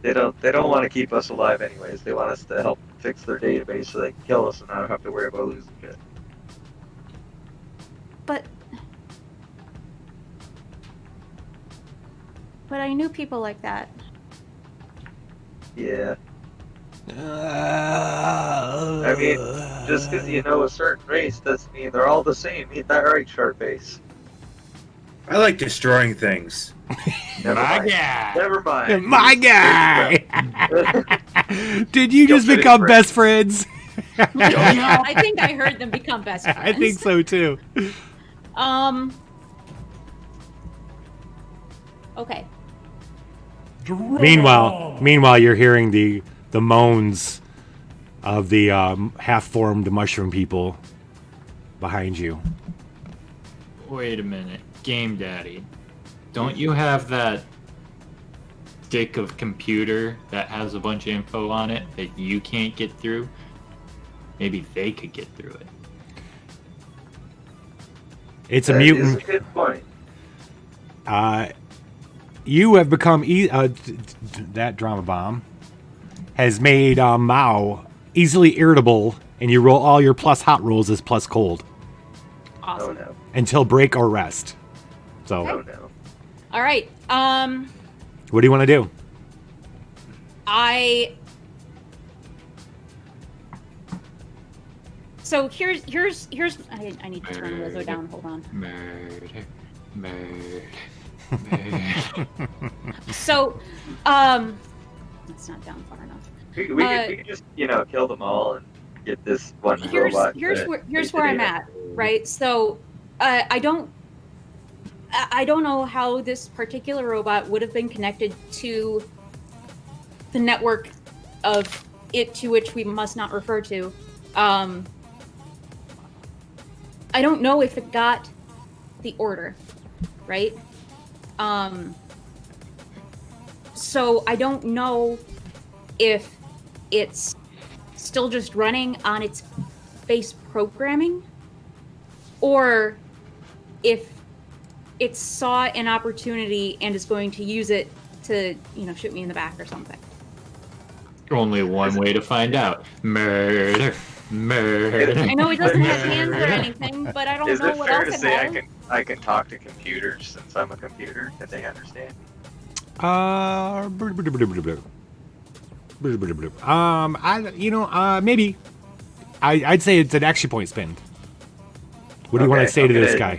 They don't want to keep us alive anyways. They want us to help fix their database so they can kill us and not have to worry about losing shit. But I knew people like that. Yeah. I mean, just because you know a certain race doesn't mean they're all the same. Ain't that right, Sharkface? I like destroying things. Never My mind. guy. Never mind. My guy. Did you just You'll fit become in, best friends? I think I heard them become best friends. I think so too. Okay. Meanwhile, you're hearing the moans of the half-formed mushroom people behind you. Wait a minute. Game Daddy. Don't you have that stick of computer that has a bunch of info on it that you can't get through? Maybe they could get through it. It's a That is mutant. a good point. You have become that drama bomb has made Mao easily irritable, and you roll all your plus hot rolls as plus cold Oh Awesome. no. until break or rest. So, Oh no. All right. what do you want to do? So here's I need to turn Lizzo down. Hold on. Murder. So it's not down far enough. We could just, kill them all and get this one robot. Here's to where take the I'm data. at, right? So I don't know how this particular robot would have been connected to the network of it to which we must not refer to. I don't know if it got the order, right? So I don't know if it's still just running on its base programming, or if it saw an opportunity and is going to use it to, shoot me in the back or something. Only one way to find out. Murder. I know it doesn't have hands or anything, but I don't Is know it what fair else to it say has. I can talk to computers since I'm a computer? Can they understand? Maybe. I'd say it's an action point spend. What do you want to Okay, say to I'm this gonna-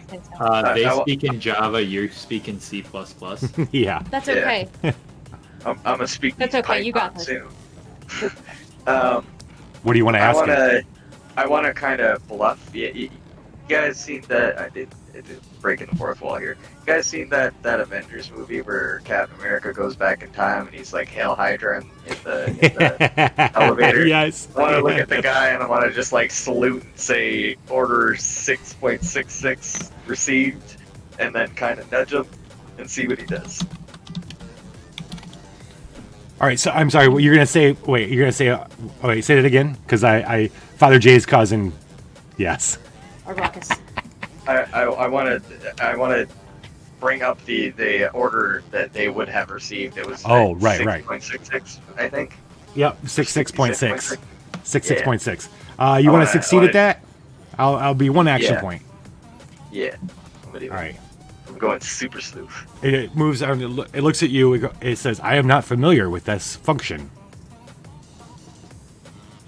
guy? They I wa- speak in Java, you're speaking C++. Yeah. That's Yeah. okay. I'm gonna speak. That's these okay, you got Python this. soon. What do you want to ask him? I wanna kind of bluff. You guys seen that? I did breaking the fourth wall here. You guys seen that Avengers movie where Captain America goes back in time and he's like Hail Hydra in the elevator? Yes. I want to look at the guy and I want to just like salute and say order 6.66 received, and then kind of nudge him and see what he does. All right. So I'm sorry. What you're gonna say? Wait. You're gonna say? Wait. Say that again. Because I Father Jay's cousin. Yes. Or Ruckus. I want to bring up the order that they would have received. It was Oh, right. 6.66, I think. Yep. 6.6. 6.6. You I want to wanna- succeed I wanna- at that? I'll be one action Yeah. point. Yeah. I'm gonna do All it. right. I'm going super sleuth. It moves on. It looks at you. It says, "I am not familiar with this function."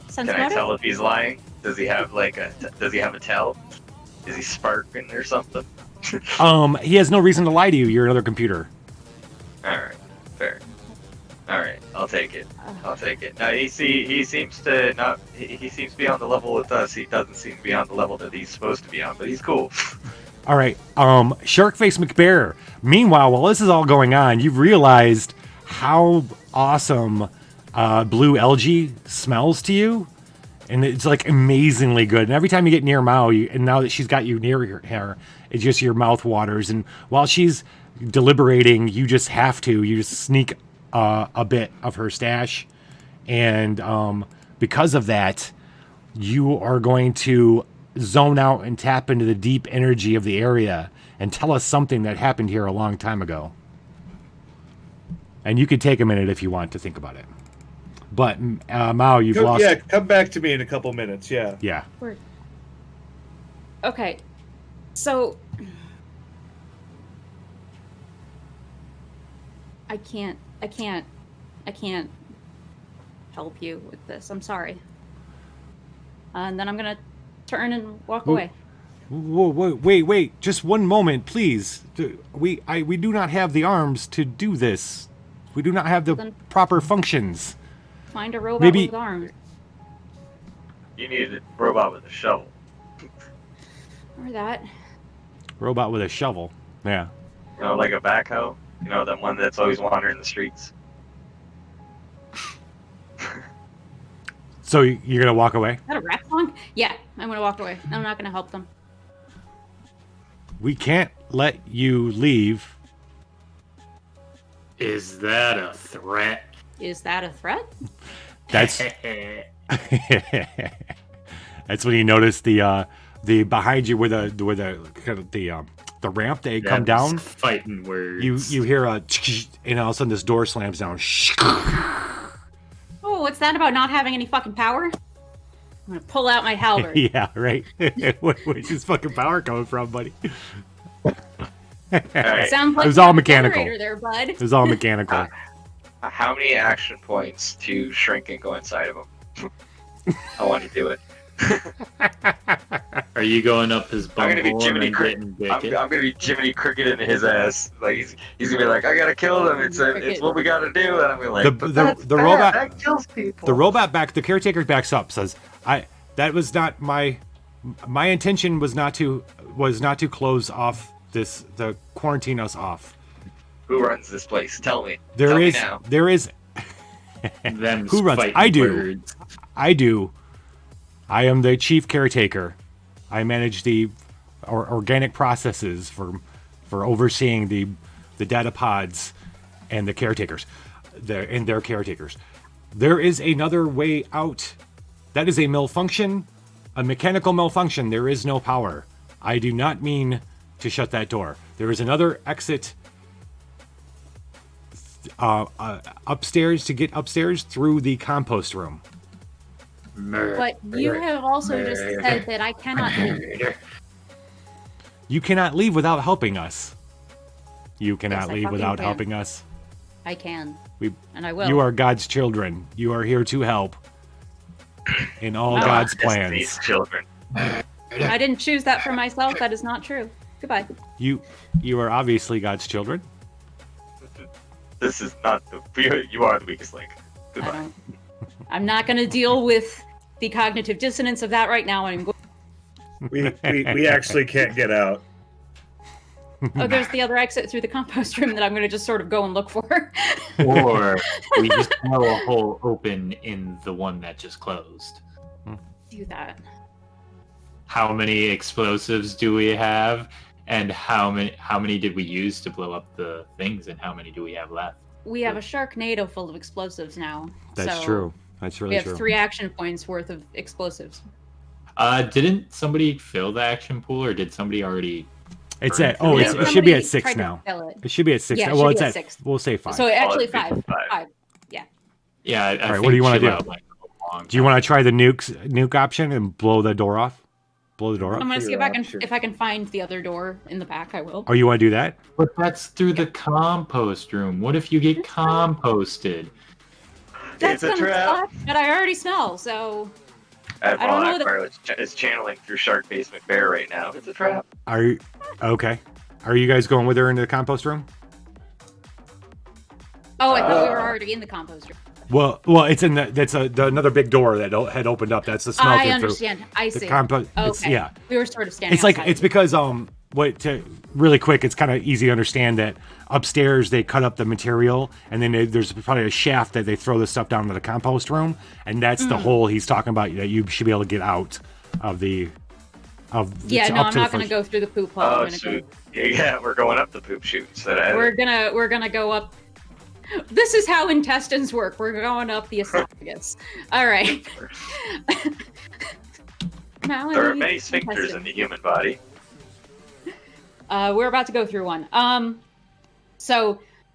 Sense Can I motive? tell if he's lying? Does he have Does he have a tell? Is he sparking or something? He has no reason to lie to you. You're another computer. All right. Fair. All right. I'll take it. I'll take it. Now he seems to not. He seems to be on the level with us. He doesn't seem to be on the level that he's supposed to be on, but he's cool. All right, Sharkface McBear. Meanwhile, while this is all going on, you've realized how awesome blue algae smells to you, and it's like amazingly good. And every time you get near Mao, and now that she's got you near her, it's just your mouth waters. And while she's deliberating, you just sneak a bit of her stash, and because of that, you are going to zone out and tap into the deep energy of the area and tell us something that happened here a long time ago. And you could take a minute if you want to think about it. But Mao, you've lost. Yeah, come back to me in a couple minutes. Yeah. Yeah. Okay, so I can't help you with this. I'm sorry. And then I'm gonna turn and walk away. Wait! Just one moment, please. We do not have the arms to do this. We do not have the proper functions. Find a robot with arms. You need a robot with a shovel. Or that. Robot with a shovel. Yeah. You know, like a backhoe. You know, that one that's always wandering the streets. So you're gonna walk away? Is that a rap song? Yeah, I'm gonna walk away. I'm not gonna help them. We can't let you leave. Is that a threat? Is that a threat? That's that's when you notice the behind you where the ramp they come down. Fighting words. You hear a and all of a sudden this door slams down. Oh, what's that about not having any fucking power? I'm gonna pull out my halberd. Yeah, right. Where's this fucking power coming from, buddy? Alright. Sounds like It was all you have a mechanical. generator there, bud. It was all mechanical. How many action points to shrink and go inside of him? I want to do it. Are you going up his I'm gonna be bumhole Jiminy and Cricket. getting I'm naked? gonna be Jiminy Cricket into his ass. Like he's gonna be like, I gotta kill them. It's what we gotta do. And I'm gonna be like, The- but the- that's the bad. robot- that kills people. The caretaker backs up, says, that was not my intention was not to close off the quarantine us off. Who runs this place? Tell me. There Tell me is now. Them's Who runs? fighting I do. words. I do. I am the chief caretaker. I manage the organic processes for overseeing the data pods and the caretakers, their caretakers. There is another way out. That is a malfunction, a mechanical malfunction. There is no power. I do not mean to shut that door. There is another exit upstairs to get upstairs through the compost room. But you have also just said that I cannot leave. You cannot leave without helping us. You cannot Yes, I leave fucking without can. helping us. I can. And I will. You are God's children. You are here to help in all God's plans. These children. I didn't choose that for myself. That is not true. Goodbye. You are obviously God's children. This is not the. You are the weakest link. I Goodbye. don't- I'm not going to deal with the cognitive dissonance of that right now. We actually can't get out. Oh, there's the other exit through the compost room that I'm going to just sort of go and look for. Or we just blow a hole open in the one that just closed. Do that. How many explosives do we have? And how many did we use to blow up the things? And how many do we have left? We have a Sharknado full of explosives now. That's so true. That's really We have true. 3 action points worth of explosives. Didn't somebody fill the action pool, or did somebody already? It's burn at through it it? should be Somebody at 6 tried to now. fill it. It should be at 6. Yeah, it Well, should it's be at at 6. We'll say 5. So actually it'd be 5. 5. 5. Yeah. I right, think what do you wanna chill do? out might go a long Do you want to try the nuke option and blow the door off? Blow the door I'm up? going to see Your if I can option. if I can find the other door in the back. I will. Oh, you want to do that? But that's through the compost room. What if you get composted? That's It's a gonna trap. suck, but I already smell. So I don't know that- is channeling through Sharkface McBear right now. It's a trap. Are you okay? Are you guys going with her into the compost room? Oh, I thought we were already in the compost room. Well, it's in another big door that had opened up. That's the smelter. I understand. I see. The compost. Okay. Yeah. We were sort of standing. It's like outside. it's because really quick. It's kind of easy to understand that upstairs they cut up the material, and then there's probably a shaft that they throw the stuff down to the compost room, and that's the hole he's talking about that you should be able to get out of the. Yeah, no, I'm not going to go through the poop hole. Oh, shoot. Yeah, we're going up the poop chute. We're gonna go up. This is how intestines work. We're going up the esophagus. All right. There are many sphincters in the human body. We're about to go through one.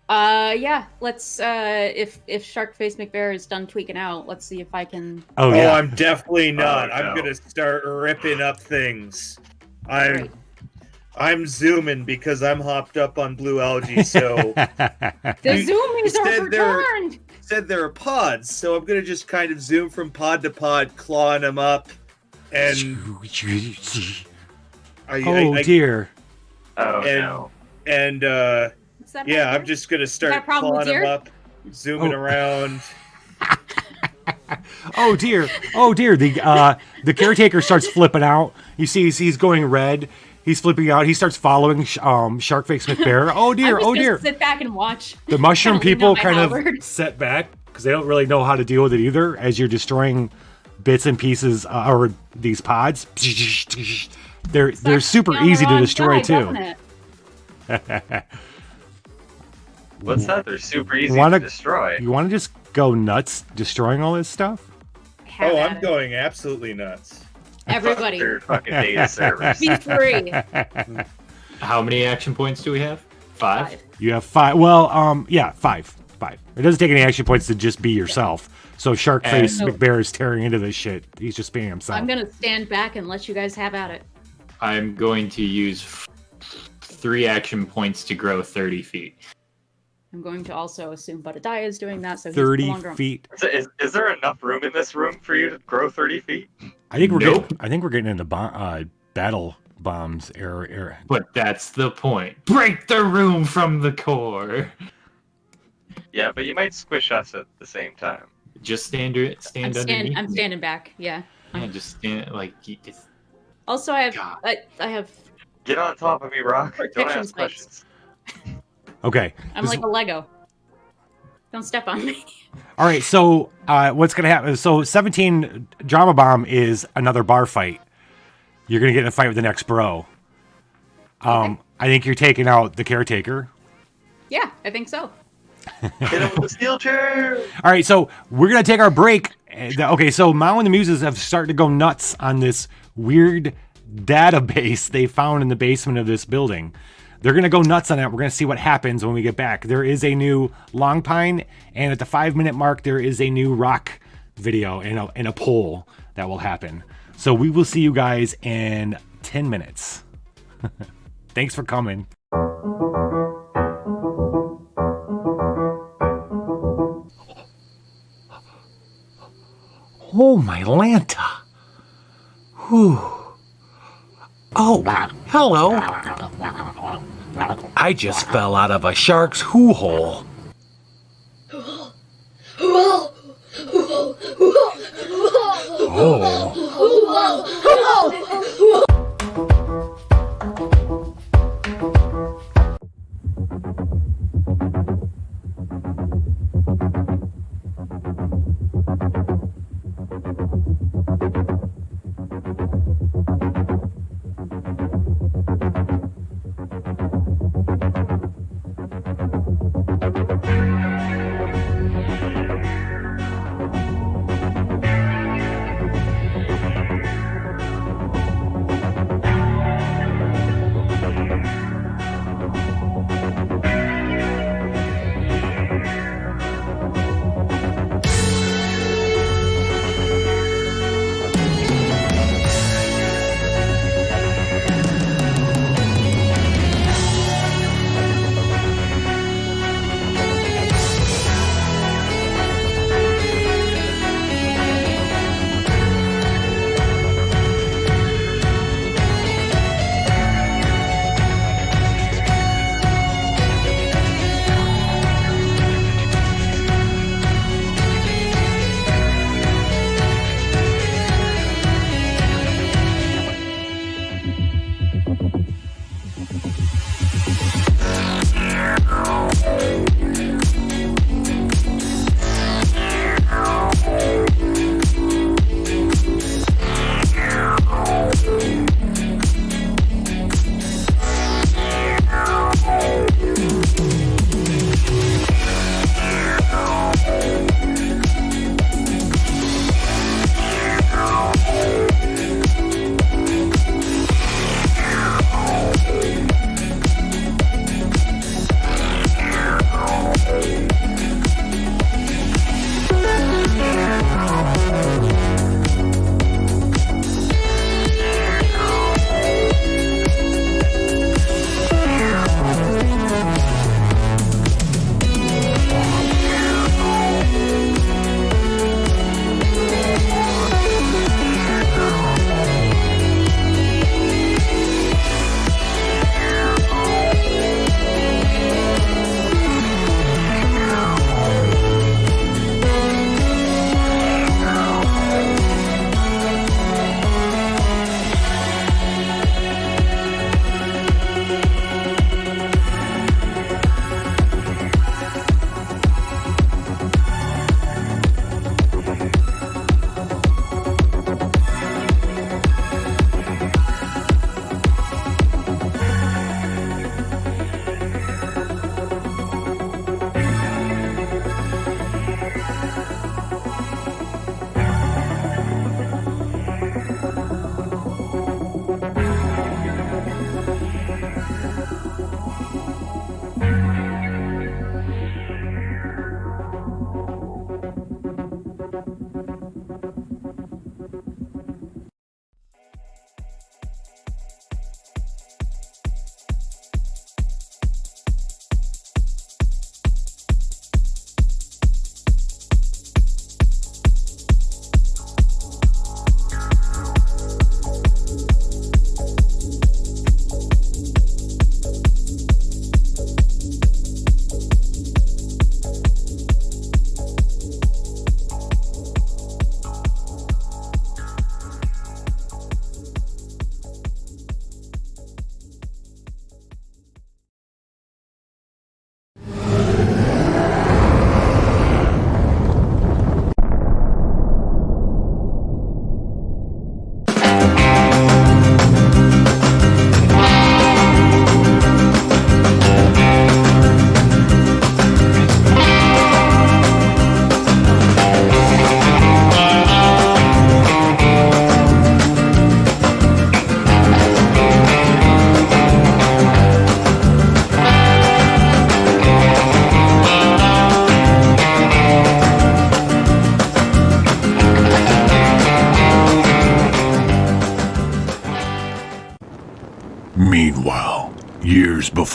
Yeah, let's if Sharkface McBear is done tweaking out, let's see if I can. Oh yeah, I'm definitely not. No. I'm gonna start ripping up things. Great. I'm zooming because I'm hopped up on blue algae. So The zoomies are returned. said there are pods, so I'm gonna just kind of zoom from pod to pod, clawing them up, and dear. Oh, no. And Is that yeah, right? I'm just gonna that a start problem with clawing them deer? up, zooming around. Oh dear. The caretaker starts flipping out. You see, he's going red. He's flipping out. He starts following Sharkface McBear. Oh dear. I'm just Oh gonna dear. Sit back and watch. The mushroom Kinda lean people on my kind halberd. of set back because they don't really know how to deal with it either. As you're destroying bits and pieces or these pods, they're super Sucks to be on the easy to wrong destroy side, too. doesn't it? What's that? They're super easy Wanna- to destroy. You want to just go nuts destroying all this stuff? Have Oh, at I'm it. going absolutely nuts. Everybody, They're fucking data servers. be free. How many action points do we have? 5? You have 5. Well, yeah, 5. It doesn't take any action points to just be yourself. So Sharkface And- McBear is tearing into this shit. He's just being himself. I'm gonna stand back and let you guys have at it. I'm going to use 3 action points to grow 30 feet. I'm going to also assume Budadiah is doing that, so he's 30 no longer. feet. Is there enough room in this room for you to grow 30 feet? I think we're Nope. getting into battle bombs era. But that's the point. Break the room from the core. Yeah, but you might squish us at the same time. Just stand underneath. I'm me. standing back. Yeah. Yeah, just stand like it's Also, I have God. I have. Get on top of me, Rock. Don't Protection ask spikes. questions. Okay. I'm like a Lego. Don't step on me. All right. So what's gonna happen? So 17 drama bomb is another bar fight. You're gonna get in a fight with the next bro. I think you're taking out the caretaker. Yeah, I think so. Hit him with the steel chair. All right, so we're gonna take our break. Okay, so Mao and the Muses have started to go nuts on this weird database they found in the basement of this building. They're gonna go nuts on that. We're gonna see what happens when we get back. There is a new Long Pine, and at the 5-minute mark, there is a new rock video and a poll that will happen. So we will see you guys in 10 minutes. Thanks for coming. Oh, my Lanta. Whew. Oh, hello. I just fell out of a shark's hoo hole. Oh.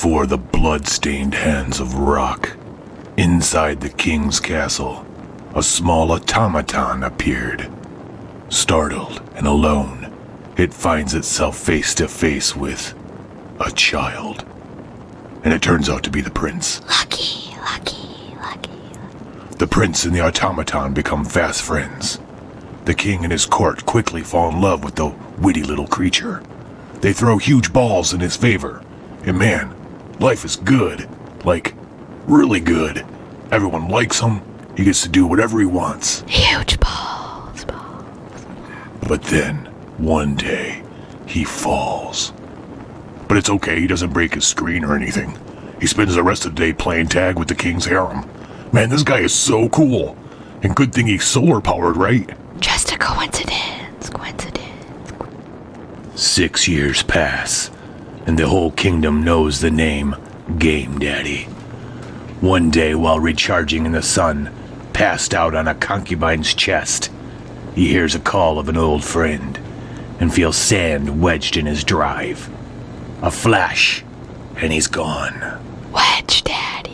before the blood-stained hands of rock, inside the king's castle, a small automaton appeared. Startled and alone, it finds itself face to face with a child. And it turns out to be the prince. Lucky. The prince and the automaton become fast friends. The king and his court quickly fall in love with the witty little creature. They throw huge balls in his favor. And man, life is good. Like, really good. Everyone likes him. He gets to do whatever he wants. Huge balls. But then, one day, he falls. But it's okay, he doesn't break his screen or anything. He spends the rest of the day playing tag with the king's harem. Man, this guy is so cool. And good thing he's solar powered, right? Just a coincidence. 6 years pass, and the whole kingdom knows the name Game Daddy. One day, while recharging in the sun, passed out on a concubine's chest, he hears a call of an old friend and feels sand wedged in his drive. A flash, and he's gone. Wedge Daddy.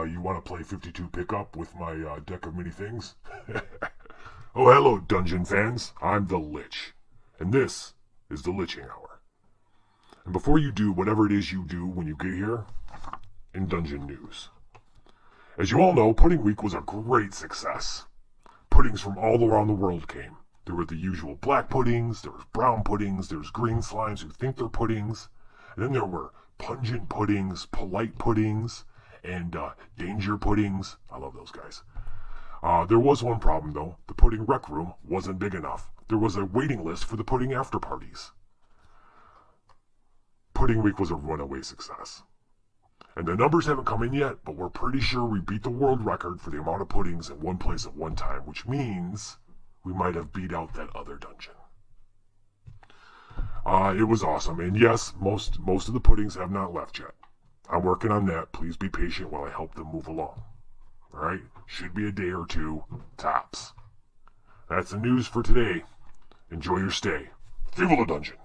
You want to play 52 pickup with my deck of mini things? Oh, hello, Dungeon fans. I'm the Lich, and this is the Liching Hour. And before you do whatever it is you do when you get here, in Dungeon News. As you all know, Pudding Week was a great success. Puddings from all around the world came. There were the usual black puddings, there was brown puddings, there was green slimes who think they're puddings, and then there were pungent puddings, polite puddings, and danger puddings. I love those guys. There was one problem though. The pudding rec room wasn't big enough. There was a waiting list for the pudding after parties. Pudding Week was a runaway success. And the numbers haven't come in yet, but we're pretty sure we beat the world record for the amount of puddings in one place at one time, which means we might have beat out that other dungeon. It was awesome, and yes, most of the puddings have not left yet. I'm working on that. Please be patient while I help them move along. Alright? Should be a day or two, tops. That's the news for today. Enjoy your stay. Feel the dungeon.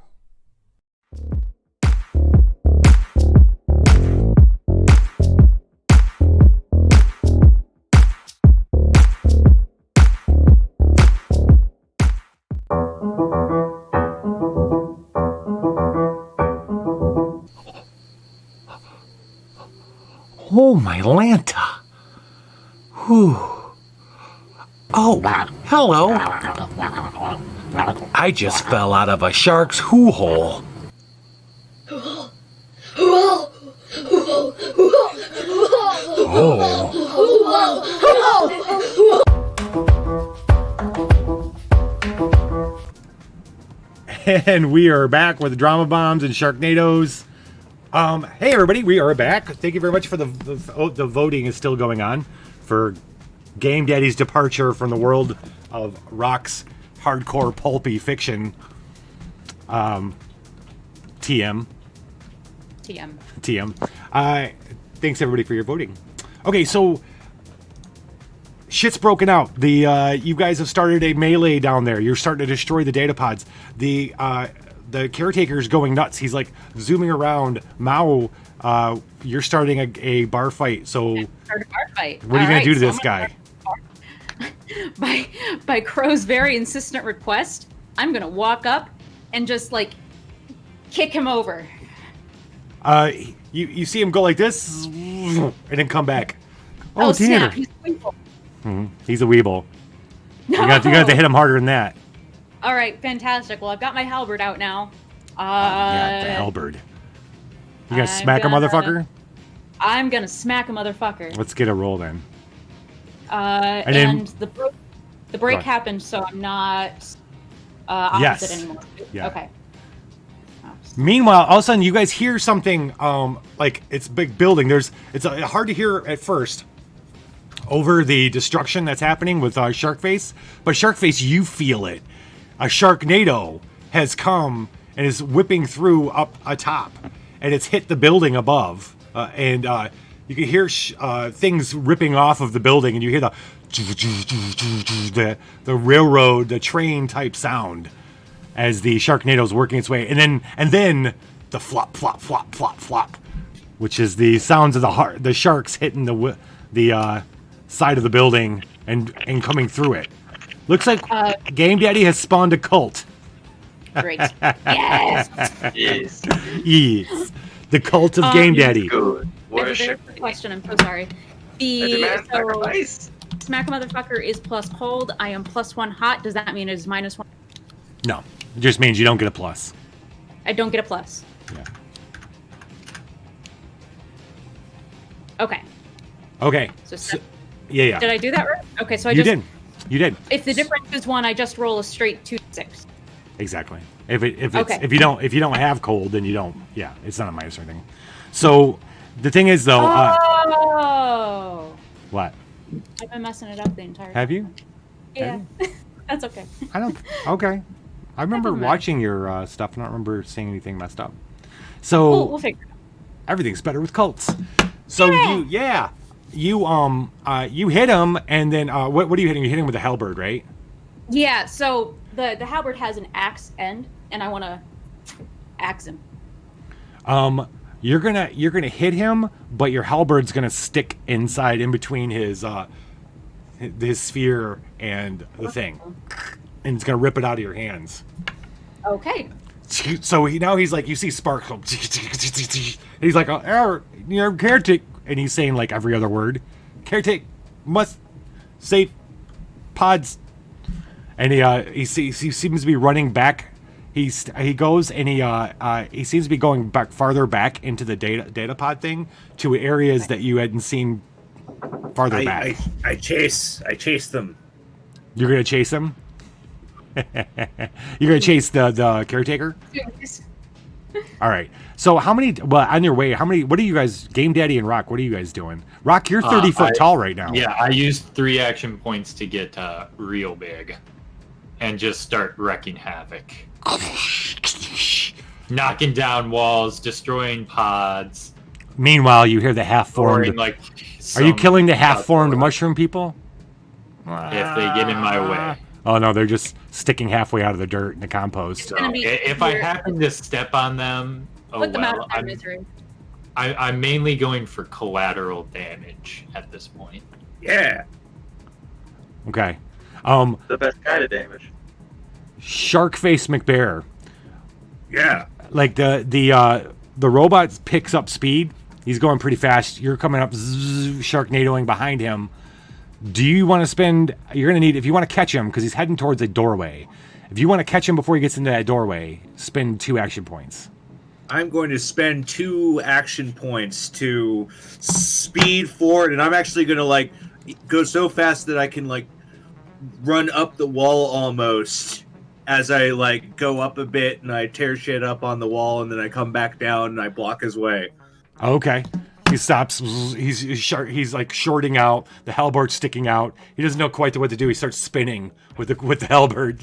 Oh, my Lanta. Whew. Oh, hello. I just fell out of a shark's hoo-hole. Oh. And we are back with drama bombs and Sharknadoes. Hey everybody, we are back. Thank you very much for the voting is still going on for Game Daddy's departure from the world of Rock's hardcore pulpy fiction. TM. Thanks everybody for your voting. Okay, so shit's broken out. You guys have started a melee down there. You're starting to destroy the data pods. The caretaker's going nuts. He's like zooming around. Mao, you're starting a bar fight. So Start a bar fight. what are you gonna do to this guy? By Crow's very insistent request, I'm gonna walk up and just like kick him over. You see him go like this, and then come back. Oh dear. snap! He's weeble. He's a weeble. No. You got to hit him harder than that. All right, fantastic. Well, I've got my halberd out now. Yeah, the halberd. You gonna I'm smack a gonna- motherfucker? I'm gonna smack a motherfucker. Let's get a roll then. And then- the break Go on. happened, so I'm not opposite Yes. anymore. Yeah. Okay. Meanwhile, all of a sudden, you guys hear something. Like it's a big building. It's hard to hear at first over the destruction that's happening with Sharkface. But Sharkface, you feel it. A Sharknado has come and is whipping through up atop, and it's hit the building above. And you can hear things ripping off of the building, and you hear the railroad, the train type sound as the Sharknado's working its way, and then the flop, flop, flop, flop, flop, which is the sounds of the sharks hitting the side of the building and coming through it. Looks like Game Daddy has spawned a cult. Great. Yes. Yes. Yes, the cult of Game Daddy. Good. I have a very Worship. quick question. I'm so sorry. I The demand so sacrifice. smack a motherfucker is plus cold. I am +1 hot. Does that mean it is -1? No, it just means you don't get a plus. I don't get a plus. Yeah. Okay. Okay. So Yeah. did I do that right? Okay, so I You just did. if the difference is 1, I just roll a straight 2d6. Exactly. If Okay. you don't have cold, then you don't. Yeah, it's not a minus or anything. So the thing is though, Oh. what I've been messing it up the entire time. have you? Yeah. That's okay. I don't. Okay. I remember Doesn't matter. watching your stuff, and I don't remember seeing anything messed up. So We'll figure it out. everything's better with cults. So you hit him, and then what are you hitting? You hit him with a halberd, right? Yeah, so the halberd has an axe end, and I want to axe him. You're gonna hit him, but your halberd's gonna stick inside in between his sphere and the thing, and it's gonna rip it out of your hands. Okay. So he's like, you see sparks. He's like, caretake, and he's saying like every other word. Caretake must safe pods, and he seems to be running back. He goes and he seems to be going back farther back into the data pod thing to areas that you hadn't seen farther back. I chase them. You're gonna chase him. You're gonna chase the caretaker. All right. So how many? Well, on your way, what are you guys? Game Daddy and Rock. What are you guys doing? Rock, you're 30 foot tall right now. Yeah, I used 3 action points to get real big, and just start wrecking havoc, knocking down walls, destroying pods. Meanwhile, you hear the half-formed. Like, Are you killing the some half-formed stuff mushroom people? if they get in my way? Oh no, they're just sticking halfway out of the dirt in the compost. gonna be If I easier- happen to step on them, Put them out well. of their misery. I'm mainly going for collateral damage at this point. Yeah. Okay. The best kind of damage. Sharkface McBear. Yeah. Like the robot picks up speed. He's going pretty fast. You're coming up, Sharknadoing behind him. Do you want to spend? You're gonna need if you want to catch him because he's heading towards a doorway. If you want to catch him before he gets into that doorway, spend 2 action points. I'm going to spend 2 action points to speed forward, and I'm actually going to like go so fast that I can like run up the wall almost as I like go up a bit and I tear shit up on the wall, and then I come back down and I block his way. Okay. He stops. He's like shorting out. The halberd sticking out. He doesn't know quite what to do. He starts spinning with the halberd.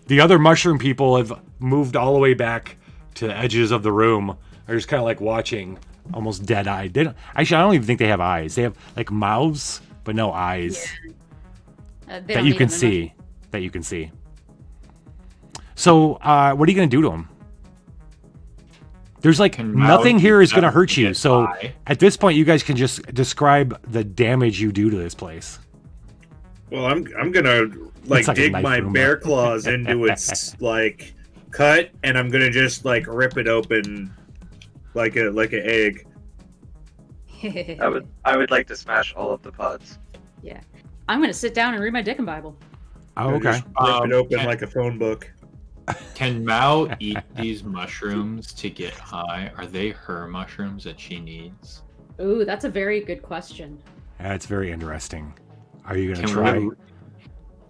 The other mushroom people have moved all the way back to the edges of the room. They're just kind of like watching, almost dead-eyed. They don't, actually, I don't even think they have eyes. They have like mouths, but no eyes that you can see. That you can see. So, what are you going to do to them? There's like nothing here is going to hurt you. So at this point, you guys can just describe the damage you do to this place. Well, I'm gonna like dig my bear claws into its like cut, and I'm gonna just like rip it open like an egg. I would like to smash all of the pods. Yeah, I'm gonna sit down and read my Dickon Bible. Oh, okay. Rip it open like a phone book. Can Mao eat these mushrooms to get high? Are they her mushrooms that she needs? Ooh, that's a very good question. That's very interesting. Are you going to try?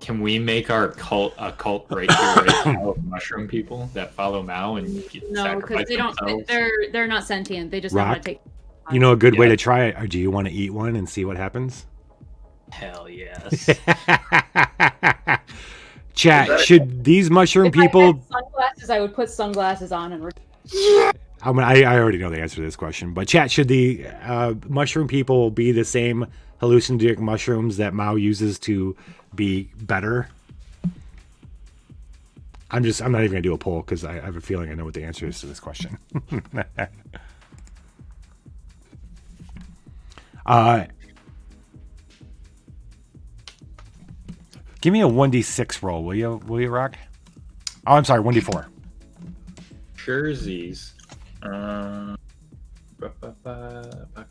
Can we make our cult a cult right here, right now, of mushroom people that follow Mao and no, because they don't. themselves? They're not sentient. They just don't want to take. You know a good way to try it? Or do you want to eat one and see what happens? Hell yes. Chat, should these mushroom if people... I had sunglasses, I would put sunglasses on and... I already know the answer to this question, but chat, should the mushroom people be the same hallucinogenic mushrooms that Mao uses to be better? I'm not even going to do a poll because I have a feeling I know what the answer is to this question. Give me a 1d6 roll, will you, Rock? Oh, I'm sorry, 1d4. Jerseys. Apocabitch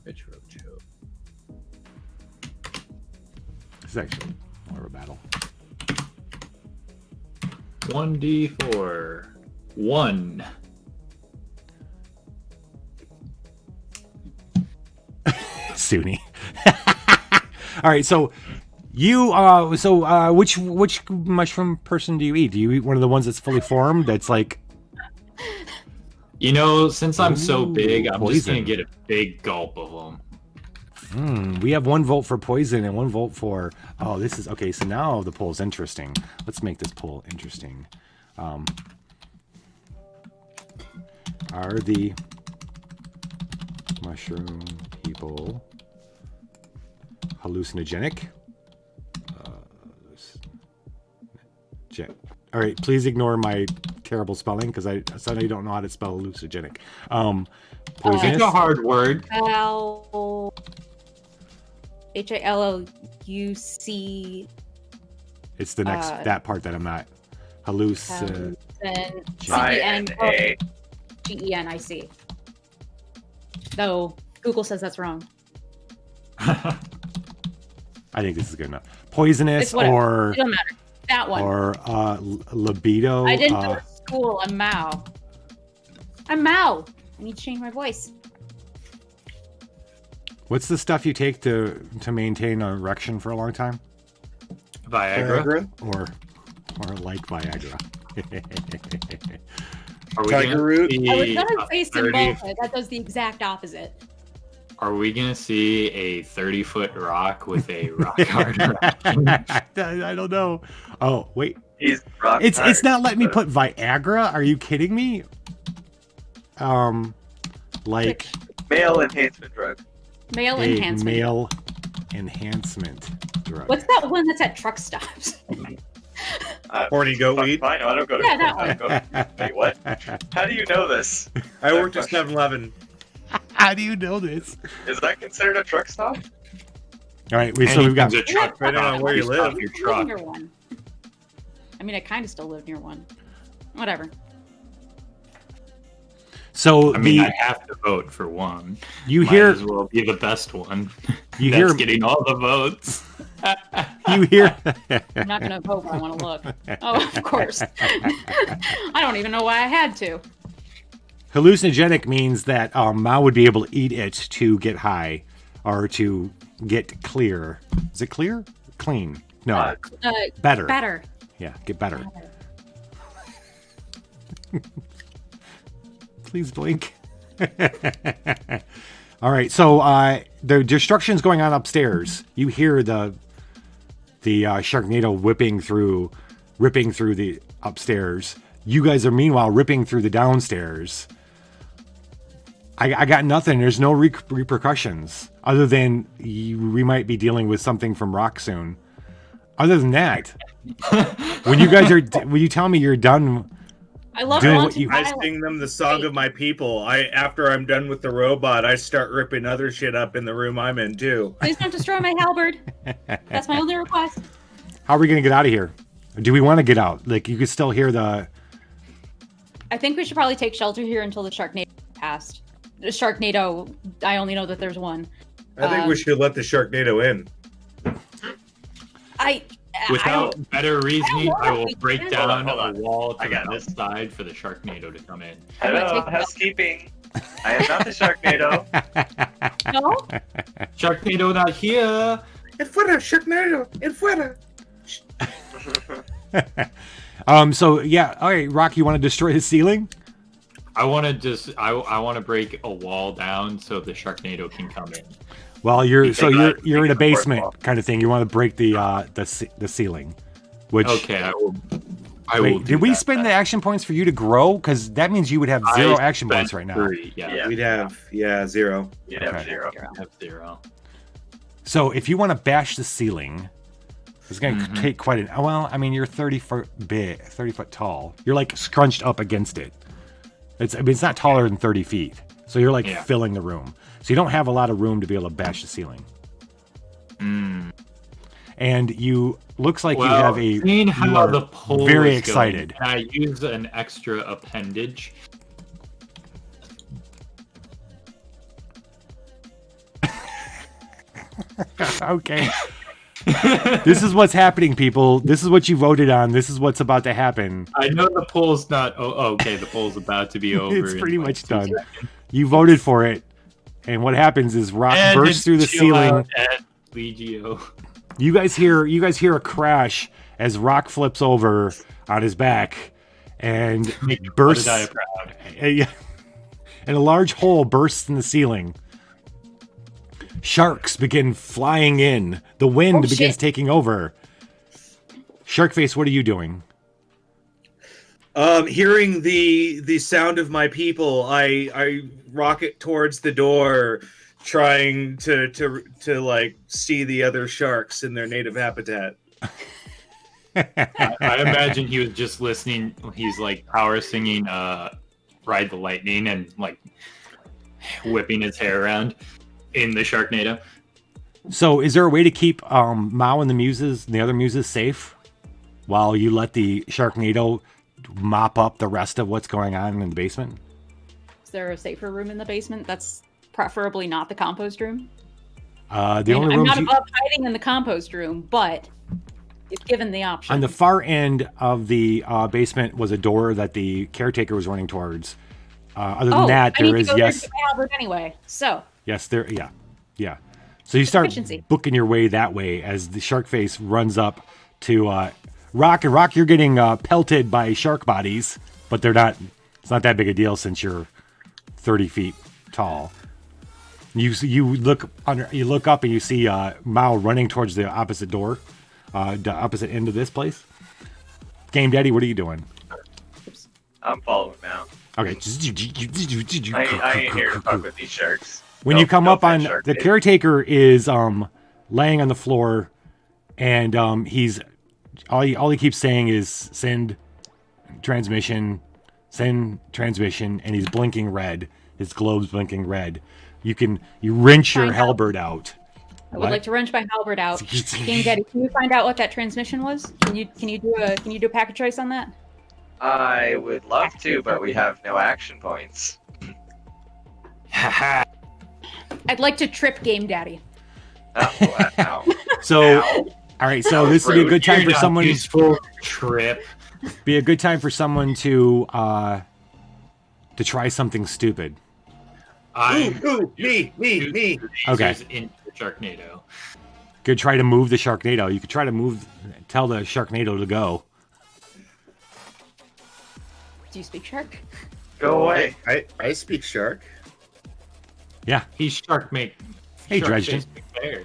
Roadshow. This is actually more of a battle. 1d4. 1. Sunni. All right, so you which mushroom person do you eat? Do you eat one of the ones that's fully formed? That's like, you know, since I'm so big, I'm poison. just gonna get a big gulp of them. We have 1 vote for poison and 1 vote for. Oh, this is okay. So now the poll's interesting. Let's make this poll interesting. Are the mushroom people hallucinogenic? All right, please ignore my terrible spelling because I suddenly don't know how to spell hallucinogenic. Poisonous? It's a hard word. HALLUC. It's the next that part that I'm not. Hallucin. GEN, I see. Though Google says that's wrong. I think this is good enough. Poisonous or it don't matter. That one. Or libido. I didn't go to school. I'm Mao. I'm Mao. I need to change my voice. What's the stuff you take to maintain an erection for a long time? Viagra? Or like Viagra. Tiger root? I was gonna say Cymbalta. That does the exact opposite. Are we gonna see a 30-foot rock with a rock hard erection? I don't know. Oh wait, He's rock it's hard, not letting me but- put Viagra. Are you kidding me? Like Male enhancement drug. Male a enhancement. male enhancement drug. What's that one that's at truck stops? Horny goat weed? Fine, I don't go to. Yeah, that I don't go- Wait, what? How do you know this? I worked at 7-Eleven. How do you know this? Is that considered a truck stop? All right, we've got. Anything's a truck Depending on where you stop live. Your I live truck. near one. I mean, I kind of still live near one. Whatever. So I mean, I have to vote for one. You Might hear? as well be the best one. You That's hear? getting all the votes. You hear? I'm not going to vote, but I want to look. Oh, of course. I don't even know why I had to. Hallucinogenic means that Mao would be able to eat it to get high or to get clear. Is it clear? Clean? No, better. Better. Yeah, get better. Please blink. All right, so the destruction's going on upstairs. You hear the Sharknado ripping through the upstairs. You guys are meanwhile ripping through the downstairs. I got nothing. There's no repercussions other than we might be dealing with something from Rock soon. Other than that, when you tell me you're done, I love doing wanting what I violence. sing them the song of my people. After I'm done with the robot, I start ripping other shit up in the room I'm in too. Please don't destroy my halberd. That's my only request. how are we gonna get out of here? Do we want to get out? Like you could still hear the. I think we should probably take shelter here until the Sharknado passed. The Sharknado, I only know that there's one. I think we should let the Sharknado in. Without better reasoning, I will break Hold down hold a on. wall I to got the this. outside for the Sharknado to come in. Hello, housekeeping. I am not the Sharknado. No? Sharknado not here. En fuera, Sharknado! En fuera! So yeah, all right, Rock, you want to destroy the ceiling? I want to break a wall down so the Sharknado can come in. Well, you're in a the basement fourth wall. kind of thing. You want to break the ceiling, which Okay, I will. wait, did we spend the action points for you to grow? Because that means you would have 0 action points right now. 3, yeah. Yeah. We'd have, 0. You'd have Okay. 0. I have 0. So if you want to bash the ceiling, it's going to take quite an. Well, I mean, you're 30 foot tall. You're like scrunched up against it. It's not taller than 30 feet. So you're like filling the room. So you don't have a lot of room to be able to bash the ceiling. And looks like you have a. Seeing you how are the poll very is excited. Going, can I use an extra appendage? Okay. This is what's happening, people. This is what you voted on. This is what's about to happen. I know the poll's not. Oh, okay, the poll's about to be over. It's in pretty like much 2 done. seconds. You voted for it. And what happens is Rock And bursts through the chill ceiling. out at Legio. You guys hear a crash as Rock flips over on his back and bursts. What did I proud? And a large hole bursts in the ceiling. Sharks begin flying in. The wind begins shit. taking over. Sharkface, what are you doing? Hearing the sound of my people, I rocket towards the door, trying to like see the other sharks in their native habitat. I imagine he was just listening. He's like power singing Ride the Lightning and like whipping his hair around in the Sharknado. So, is there a way to keep Mao and the Muses and the other Muses safe while you let the Sharknado mop up the rest of what's going on in the basement? Is there a safer room in the basement? That's preferably not the compost room. The I only mean, I'm rooms not above hiding in the compost room, but if given the option. on the far end of the basement was a door that the caretaker was running towards. Other than that, I need there to is go there to get my halberd anyway. So yes, there, yeah. So you start Efficiency. booking your way that way as the shark face runs up to Rock. And Rock, you're getting pelted by shark bodies, but they're not. It's not that big a deal since you're 30 feet tall. You look up and you see Mao running towards the opposite door, the opposite end of this place. Game Daddy, what are you doing? I'm following now. Okay. I ain't here to fuck with these sharks. When No- you come no up on offense, Shark the Nation. caretaker is laying on the floor, and he's all he keeps saying is send transmission, and he's blinking red. His globe's blinking red. You wrench your Find out. halberd out. I would like to wrench my halberd out. Game Daddy, can you find out what that transmission was? Can you do a packet choice on that? I would love to, but we have no action points. I'd like to trip Game Daddy. Oh, wow. So, Ow. all right. So this would be a good time for someone. Useful trip. Be a good time for someone to try something stupid. Ooh, me. Okay. In the Sharknado. Could try to move the Sharknado. You could try to tell the Sharknado to go. Do you speak shark? Go away. I speak shark. Yeah. He's shark make. Hey, shark Dredgen. face bear.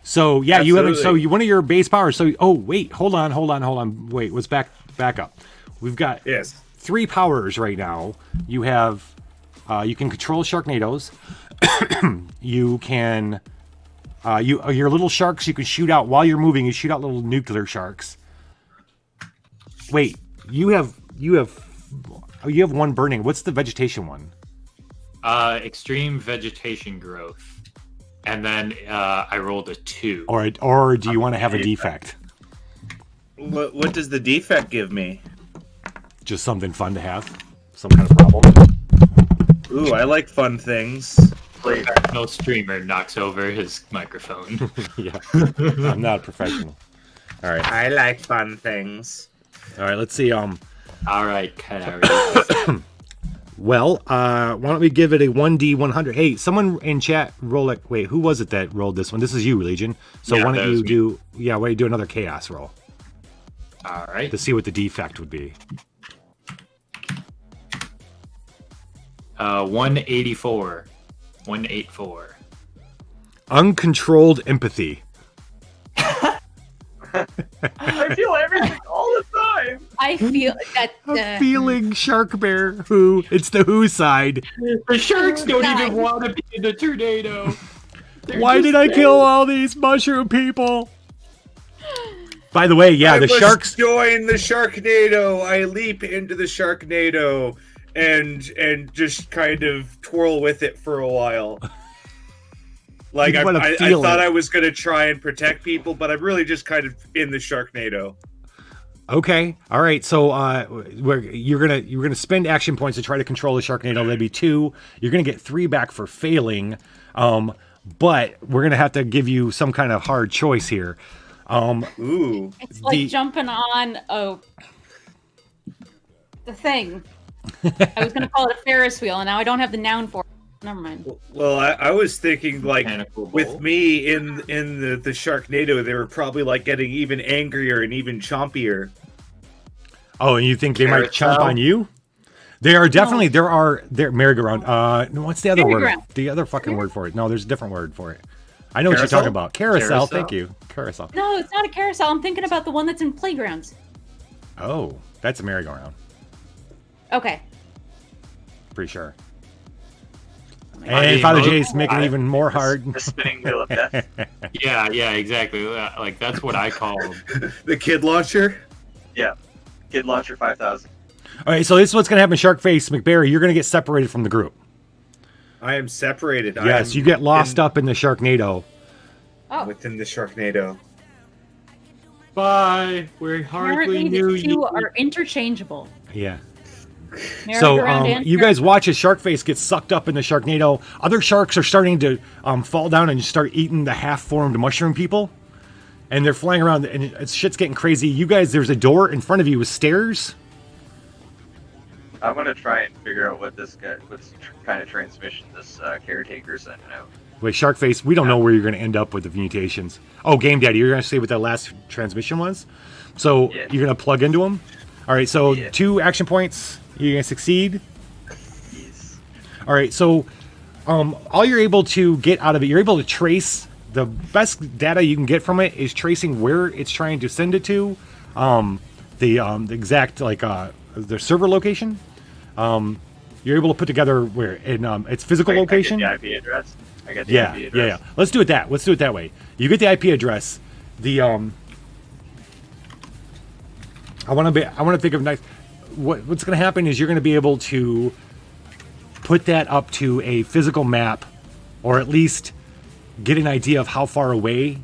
So yeah, you have so Absolutely. you one of your base powers. So wait, hold on. Wait, let's back up. We've got Yes. 3 powers right now. You have you can control Sharknadoes. You can your little sharks you can shoot out while you're moving. You shoot out little nuclear sharks. Wait, you have one burning. What's the vegetation one? Extreme vegetation growth, and then I rolled a 2. Or do you want to have a defect? What does the defect give me? Just something fun to have. Some kind of problem. Ooh, I like fun things. No streamer knocks over his microphone. Yeah. I'm not a professional. All right. I like fun things. All right, let's see. All right, Canary. Well, why don't we give it a 1D100? Hey, someone in chat roll it. Wait, who was it that rolled this one? This is you, Legion. So Yeah, why that don't was you me. do? Yeah, why don't you do another chaos roll All right. to see what the defect would be? 184. 184. Uncontrolled empathy. I feel everything all the time. I feel that. A feeling shark bear who it's the who side. The sharks don't Nice. even want to be in the tornado. They're Why just did I there. kill all these mushroom people? By the way, yeah, I the must sharks. join the Sharknado. I leap into the Sharknado and just kind of twirl with it for a while. Like You wanna I feel thought it. I was gonna try and protect people, but I'm really just kind of in the Sharknado. Okay, all right. So you're gonna spend action points to try to control the Sharknado. That'd be 2. You're gonna get 3 back for failing, but we're gonna have to give you some kind of hard choice here. Ooh. It's like the- jumping on the thing. I was gonna call it a Ferris wheel, and now I don't have the noun for it. Never mind. Well, I was thinking like Mechanical with bull. me in the Sharknado, they were probably like getting even angrier and even chompier. Oh, and you think they might chomp Carousel? on you? They are definitely they're merry-go-round. No, what's the other word? Merry-go-round. The other fucking word for it. No, there's a different word for it. I know what you're Carousel? talking about. Carousel. Carousel. Thank you. Carousel. No, it's not a carousel. I'm thinking about the one that's in playgrounds. Oh, that's a merry-go-round. Okay. Pretty sure. my And God. Father I- J's making it even more hard. The spinning wheel of death. Yeah, exactly. Like that's what I call. The kid launcher. Yeah. Kid Launcher 5000. All right, so this is what's going to happen, Sharkface McBarry. You're going to get separated from the group. I am separated. Yes, you get lost up in the Sharknado. Oh, within the Sharknado. Bye. We hardly apparently knew the two you. are interchangeable. Yeah. Merry-go-round So and you guys watch as Sharkface gets sucked up in the Sharknado. Other sharks are starting to fall down and start eating the half-formed mushroom people. And they're flying around, and shit's getting crazy. You guys, there's a door in front of you with stairs. I'm gonna try and figure out what kind of transmission this caretaker's sending out. Wait, Sharkface, we don't know where you're going to end up with the mutations. Oh, Game Daddy, you're going to say what that last transmission was? So Yeah. you're going to plug into them? All right, so Yeah. 2 action points. You're going to succeed. Yes. All right, so all you're able to get out of it, you're able to trace the best data you can get from it is tracing where it's trying to send it to, the exact the server location. You're able to put together where in its physical location. I get the IP address. I get the Yeah, IP yeah, address. yeah. Let's do it that way. You get the IP address. The I want to think of nice. What's going to happen is you're going to be able to put that up to a physical map, or at least get an idea of how far away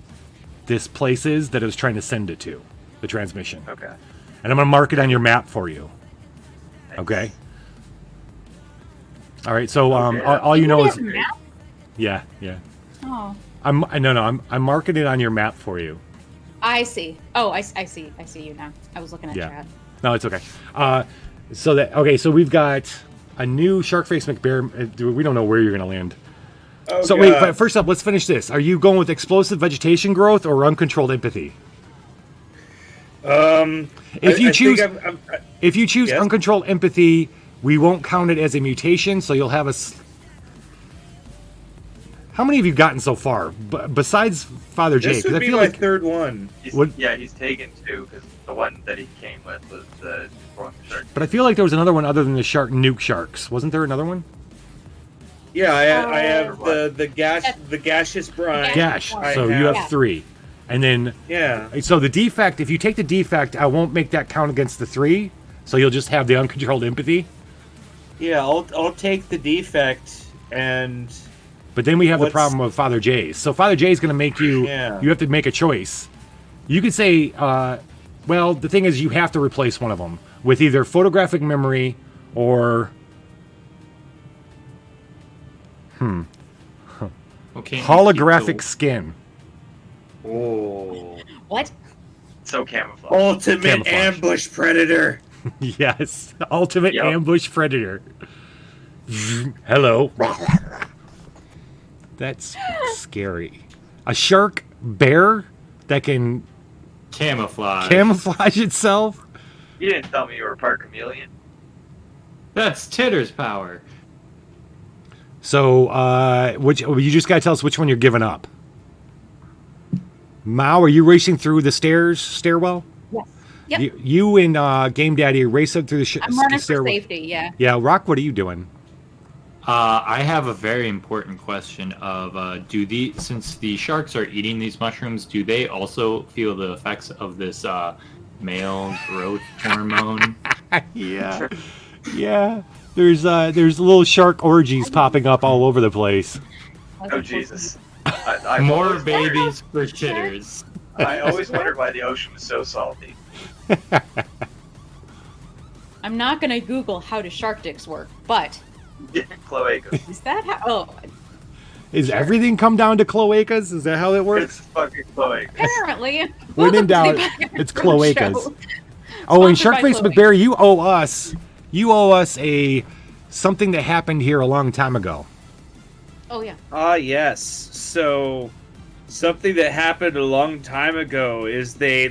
this place is that it was trying to send it to, the transmission. Okay. And I'm going to mark it on your map for you. Okay. All right. So all you know We is have a map? yeah. Oh, I'm marking it on your map for you. I see. Oh, I see you now. I was looking at Yeah. chat. No, it's okay. So we've got a new Sharkface McBear. We don't know where you're gonna land. Oh, So wait, God. but first up, let's finish this. Are you going with explosive vegetation growth or uncontrolled empathy? If you choose, I'm, if you choose yes? uncontrolled empathy, we won't count it as a mutation. So you'll have a. How many have you gotten so far? Besides Father Jay, this would I be feel my like third one. He's taken 2 because the one that he came with was the shark. But I feel like there was another one other than the shark nuke sharks. Wasn't there another one? Yeah, I have What? the gaseous brine. Gash. I So you have Yeah. 3. And then Yeah. so the defect, if you take the defect, I won't make that count against the 3. So you'll just have the uncontrolled empathy. Yeah, I'll take the defect and But then we have the What's- problem with Father Jay's. So Father Jay's going to make you Yeah. you have to make a choice. You could say well, the thing is you have to replace one of them with either photographic memory or Okay. holographic skin. oh, What? So camouflage. ultimate Camouflage. ambush predator. Yes, ultimate Yep. ambush predator. Hello. That's scary. A shark bear that can Camouflage. camouflage itself. You didn't tell me you were part chameleon. That's Titter's power. So, which you just gotta tell us which one you're giving up. Mao, are you racing through the stairwell? Yes. Yep. You and Game Daddy are racing through the I'm running for stairwell. safety. Yeah. Yeah, Rock, what are you doing? I have a very important question of since the sharks are eating these mushrooms, do they also feel the effects of this male growth hormone? Yeah, yeah. There's little shark orgies popping up all over the place. Oh Jesus! I More always- babies for chitters. I always wondered why the ocean was so salty. I'm not gonna Google how do shark dicks work, but Cloacas. is that how? Oh, Is everything come down to cloacas? Is that how it It's works? fucking cloacas. apparently. When in doubt, it's cloacas. Oh, and Sharkface McBear, you owe us. You owe us something that happened here a long time ago. Oh yeah. Ah, yes. So, something that happened a long time ago is they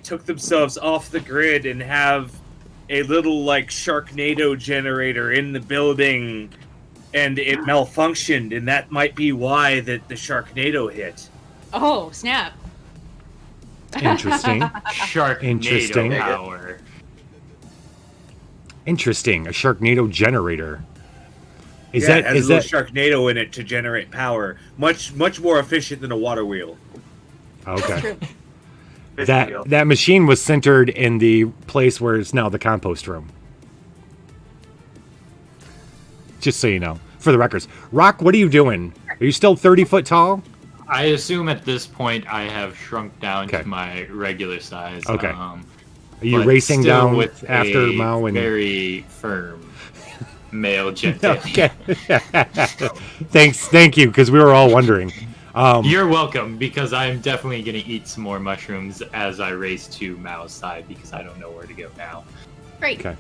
took themselves off the grid and have a little like Sharknado generator in the building, and it malfunctioned, and that might be why that the Sharknado hit. Oh snap. Interesting. Sharknado Interesting. power. Interesting. A Sharknado generator. Is Yeah, it that has is a that little Sharknado in it to generate power. Much more efficient than a water wheel. okay? True. Fish That meal. that machine was centered in the place where it's now the compost room. Just so you know, for the records. Rock, what are you doing? Are you still 30 foot tall? I assume at this point I have shrunk down Okay. to my regular size. Okay. Are you but racing still down with after a Mao and? very firm male genitalia. Okay. Thank you, because we were all wondering. You're welcome, because I'm definitely going to eat some more mushrooms as I race to Mao's side, because I don't know where to go now. Great. Okay.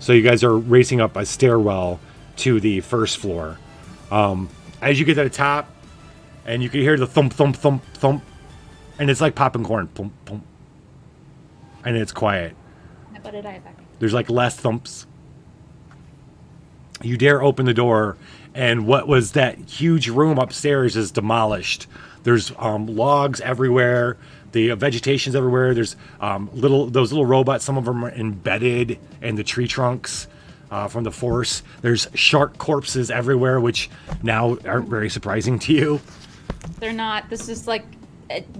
So you guys are racing up a stairwell to the first floor. As you get to the top, and you can hear the thump, thump, thump, thump, and it's like popping corn, thump, thump, and it's quiet. But a diet back. There's like less thumps. You dare open the door, and what was that huge room upstairs is demolished. There's logs everywhere. The vegetation's everywhere. There's those little robots. Some of them are embedded in the tree trunks from the force. There's shark corpses everywhere, which now aren't very surprising to you. They're not. This is like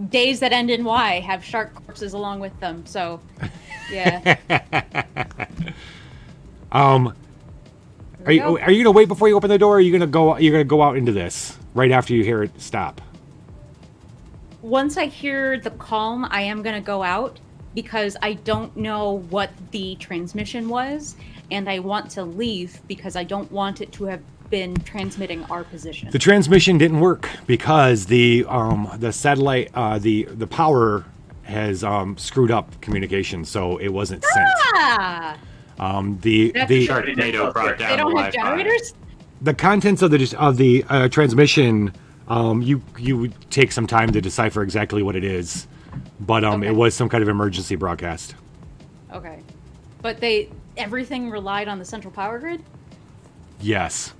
days that end in Y have shark corpses along with them. So, yeah. Are you gonna wait before you open the door? Or are you gonna go? You're gonna go out into this right after you hear it stop. Once I hear the calm, I am going to go out because I don't know what the transmission was, and I want to leave because I don't want it to have been transmitting our position. The transmission didn't work because the satellite the power has screwed up communication, so it wasn't sent. Ah! The Sharknado brought down They don't the have Wi-Fi. generators? the contents of the transmission, you would take some time to decipher exactly what it is. but Okay. it was some kind of emergency broadcast. Okay. But everything relied on the central power grid? Yes.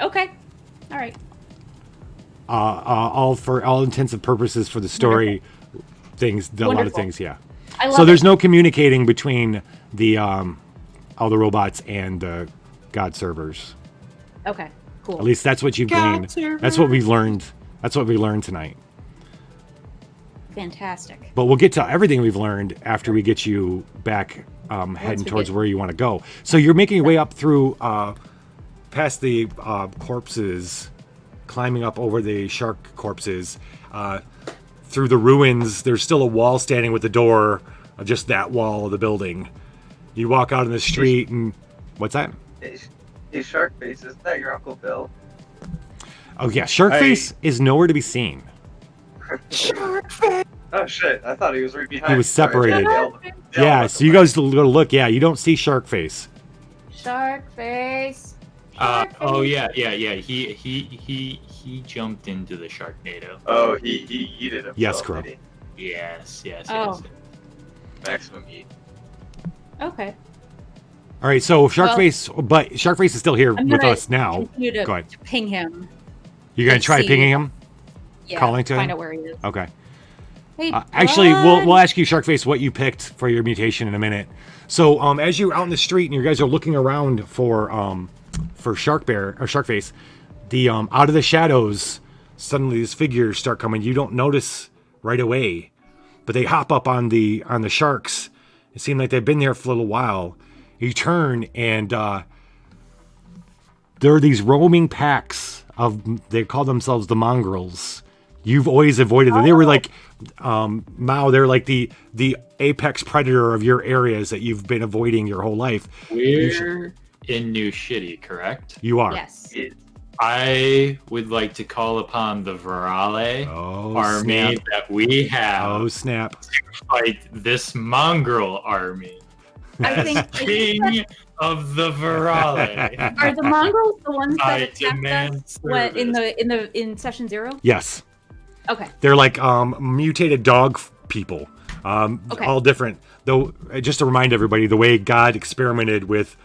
Okay. All right. All for all intents and purposes for the story things, a lot of Wonderful. things, yeah. I love So there's it. no communicating between the all the robots and the God servers. Okay. Cool. At least that's what you've gleaned. That's what we've learned. That's what we learned tonight. Fantastic. But we'll get to everything we've learned after we get you back heading we towards get- where you want to go. So you're making your way up through past the corpses, climbing up over the shark corpses, through the ruins. There's still a wall standing with the door, just that wall of the building. You walk out in the street and what's that? Hey, Sharkface, isn't that your Uncle Bill? Oh yeah, Sharkface is nowhere to be seen. Oh shit, I thought he was right behind. He was Sorry, separated. Dale- Yeah, Dale so you guys go look. Yeah, you don't see Sharkface. Shark face. Oh yeah. He jumped into the Sharknado. Oh, he yeeted himself. Yes, correct. did Yes. Oh. he? Maximum yeet. Okay. All right, so Sharkface, but Sharkface is still here I'm with gonna us now. continue to, Go ahead. to ping him. You're gonna and try see. pinging him. Yeah. Calling to find him? out where he is. Okay. Hey, Actually, bud. we'll ask you, Sharkface, what you picked for your mutation in a minute. So, as you're out in the street and you guys are looking around for Sharkface, the out of the shadows, suddenly these figures start coming. You don't notice right away, but they hop up on the sharks. It seemed like they've been there for a little while. You turn and there are these roaming packs of, they call themselves the mongrels. You've always avoided them. They were like Mao. They're like the apex predator of your areas that you've been avoiding your whole life. We're in New Shitty, correct? You are. Yes. I would like to call upon the Virale Oh army snap! that we have Oh snap! to fight this mongrel army. I think As king of the Virale. are the mongrels the ones that I attacked demand us? What in session 0? Yes, Okay. they're like mutated dog people. Okay. All different. Though, just to remind everybody, the way God experimented with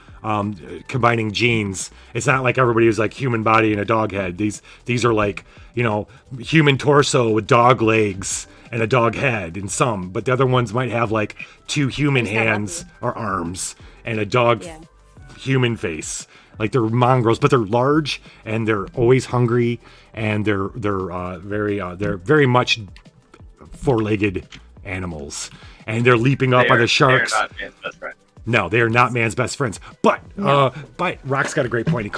combining genes, it's not like everybody is like human body and a dog head. These are like, human torso with dog legs and a dog head in some, but the other ones might have like 2 human Just got hands or arms and a dog Yeah. human face. Like they're mongrels, but they're large and they're always hungry and they're very much 4-legged animals, and they're leaping up on the sharks. They're not man's best friend. No, they are not man's best friends. But Rock's got a great point.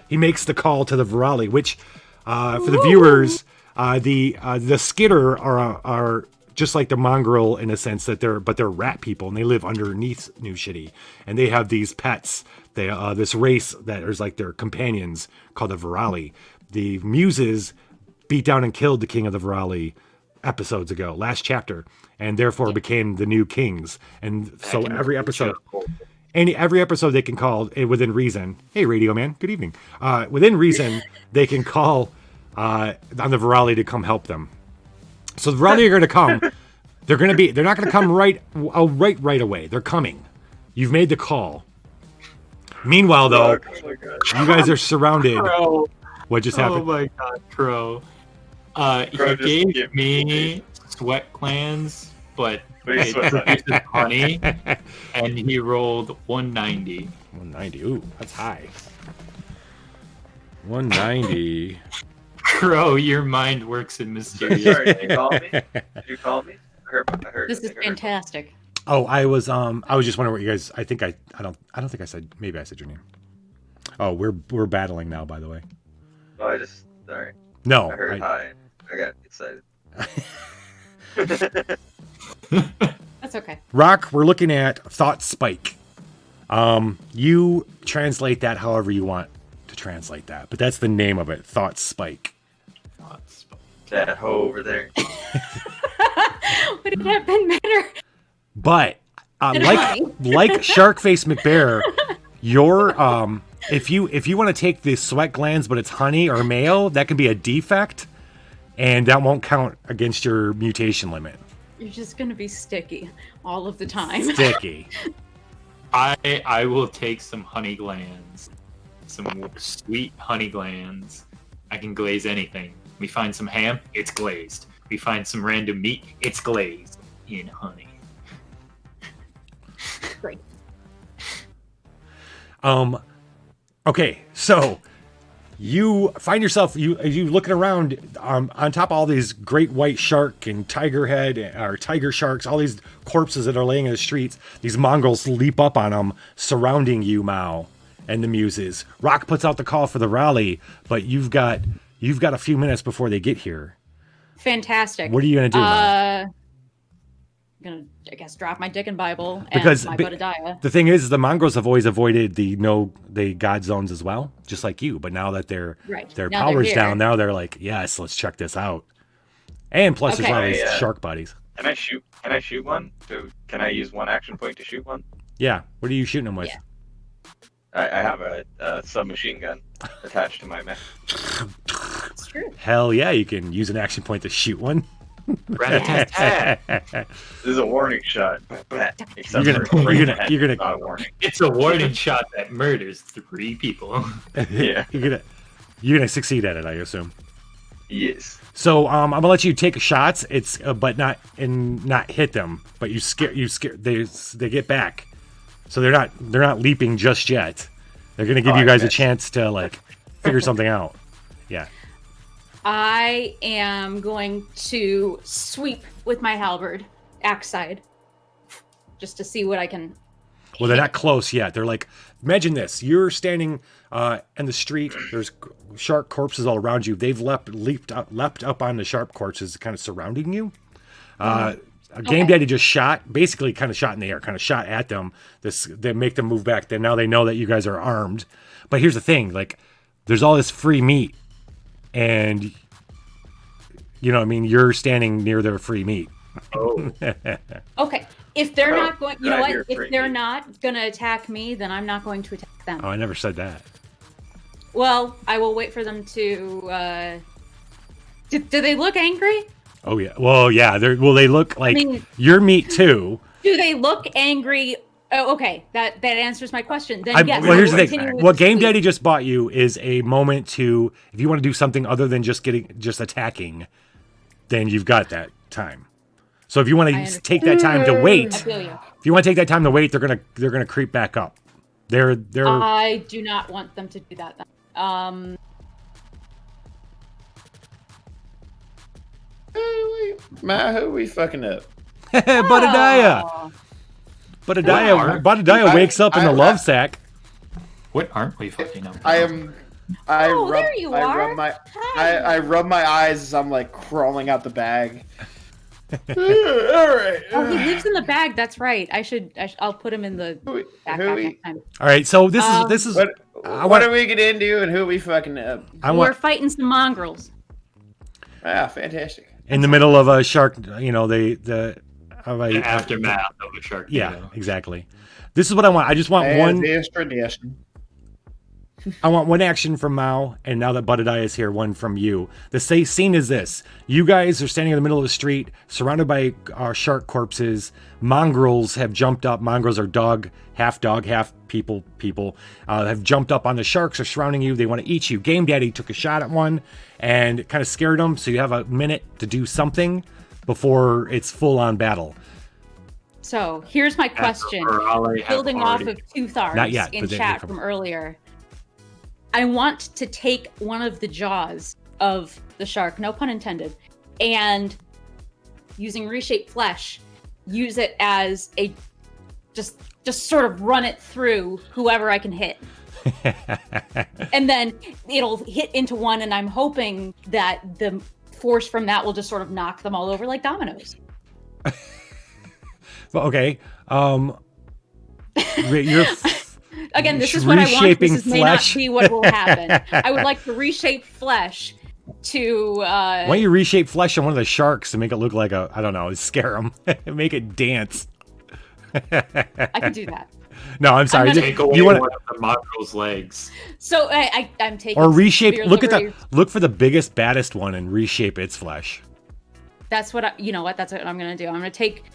He makes the call to the Virale, which for the viewers, the Skitter are just like the mongrel in a sense that they're rat people and they live underneath New Shitty, and they have these pets. They this race that is like their companions called the Virale. The Muses beat down and killed the king of the Virale episodes ago, last chapter, and therefore became the new kings. And so every episode they can call within reason. Hey, Radio Man, good evening. Within reason, they can call on the Virale to come help them. So the Virale are going to come. They're not going to come right away. They're coming. You've made the call. Meanwhile, though, Oh my god. you guys are surrounded. Pro. What just Oh happened? my god, Pro. Pro He just gave gave me sweat glands, but Wait, it sweat produces honey, and he rolled 190. 190. Ooh, that's high. 190. Pro, your mind works in mysterious Sorry, did ways. you call me? Did you call me? I heard. This is fantastic. Oh, I was just wondering what you guys. I don't think I said. Maybe I said your name. Oh, we're battling now. By the way. Oh, I just. Sorry. No. I heard hi. I got excited. That's okay. Rock, we're looking at Thought Spike. You translate that however you want to translate that, but that's the name of it, Thought Spike. That hoe over there. Would it have been better? But It's like Sharkface McBear, your if you want to take the sweat glands, but it's honey or male, that can be a defect, and that won't count against your mutation limit. You're just gonna be sticky all of the time. Sticky. I will take some honey glands, some sweet honey glands. I can glaze anything. We find some ham, it's glazed. We find some random meat, it's glazed in honey. Great. Okay, so you find yourself you looking around on top of all these great white shark and tiger head or tiger sharks, all these corpses that are laying in the streets. These mongrels leap up on them, surrounding you, Mao, and the Muses. Rock puts out the call for the rally, but you've got a few minutes before they get here. Fantastic. What are you gonna do, Mao? I'm gonna, I guess, drop my Dick and Bible and Because my Bodhisattva. the thing is the mongrels have always avoided the God zones as well, just like you. But now that their Right. their Now they're power's here. down, now they're like, yes, let's check this out. And plus, there's Okay. all these Yeah. shark buddies. Can I shoot one? Can I use one action point to shoot one? Yeah, what are you shooting them with? Yeah. I have a submachine gun attached to my mech. It's true. Hell yeah, you can use an action point to shoot one. Rat-a-tat-tat. This is a warning shot. Except You're gonna- for you're gonna- the head, you're gonna- it's not a warning. It's a warning shot that murders 3 people. Yeah. you're gonna succeed at it, I assume. Yes. So I'm gonna let you take shots. It's but not hit them. But you scare they get back. So they're not leaping just yet. They're gonna give Oh, you I guys a missed. chance to like figure something out. Yeah. I am going to sweep with my halberd, axe side, just to see what I can. Well, they're not close yet. They're like, imagine this: you're standing in the street. There's shark corpses all around you. They've leapt up on the shark corpses, kind of surrounding you. Game Daddy just basically kind of shot in the air, kind of shot at them. They make them move back. Then now they know that you guys are armed. But here's the thing: like, there's all this free meat, and you know, what I mean, you're standing near their free meat. Oh, Okay, if they're Oh, not going, you know I what? hear If free they're meat. not gonna attack me, then I'm not going to attack them. Oh, I never said that. Well, I will wait for them to. Do they look angry? Oh yeah. Well, yeah. They look like mean- your meat too. Do they look angry? Oh, okay, that answers my question. Then yes. Well, I here's will the thing. continue with What the Game sweep. Daddy just bought you is a moment to, if you want to do something other than just attacking, then you've got that time. So if you want I to understand. take that time to I wait, feel you. if you want to take that time to wait, they're gonna creep back up. They're I do not want them to do that. Then. Matt, who are we fucking up? Budadiah. Oh. Budadiah wakes up in the love sack. what aren't we fucking up? I Oh, rub, there you are. I rub my eyes as I'm like crawling out the bag. All right. Oh, he lives in the bag. That's right. I'll put him in the Who backpack we, next time. All right, so this is what, I what want are we gonna do and who are we fucking up? I We're want fighting some mongrels. Ah, fantastic. in the middle of a shark. You know The aftermath of a shark. Yeah, exactly. This is what I want. I just want As one. is tradition. I want one action from Mao, and now that Budadiah is here, one from you. The scene is this: you guys are standing in the middle of the street, surrounded by shark corpses. Mongrels have jumped up. Mongrels are dog, half people. People have jumped up on the sharks, are surrounding you. They want to eat you. Game Daddy took a shot at one and kind of scared them. So you have a minute to do something before it's full-on battle. So here's my question. Building off of Toothar's Not yet, in but they chat come. from earlier. I want to take one of the jaws of the shark, no pun intended, and using reshaped flesh, use it as a just sort of run it through whoever I can hit. And then it'll hit into one, and I'm hoping that the force from that will just sort of knock them all over like dominoes. Well, okay. You're Again, this is what I want. Reshaping This may flesh. not be what will happen. I would like to reshape flesh to. Why don't you reshape flesh on one of the sharks to make it look like I don't know, scare them, make it dance. I can do that. No, I'm sorry. gonna- Take away You want one of the mongrel's legs. So I'm taking. or reshape? severe Look liberties. look for the biggest, baddest one and reshape its flesh. That's what you know what? That's what I'm gonna do. I'm gonna take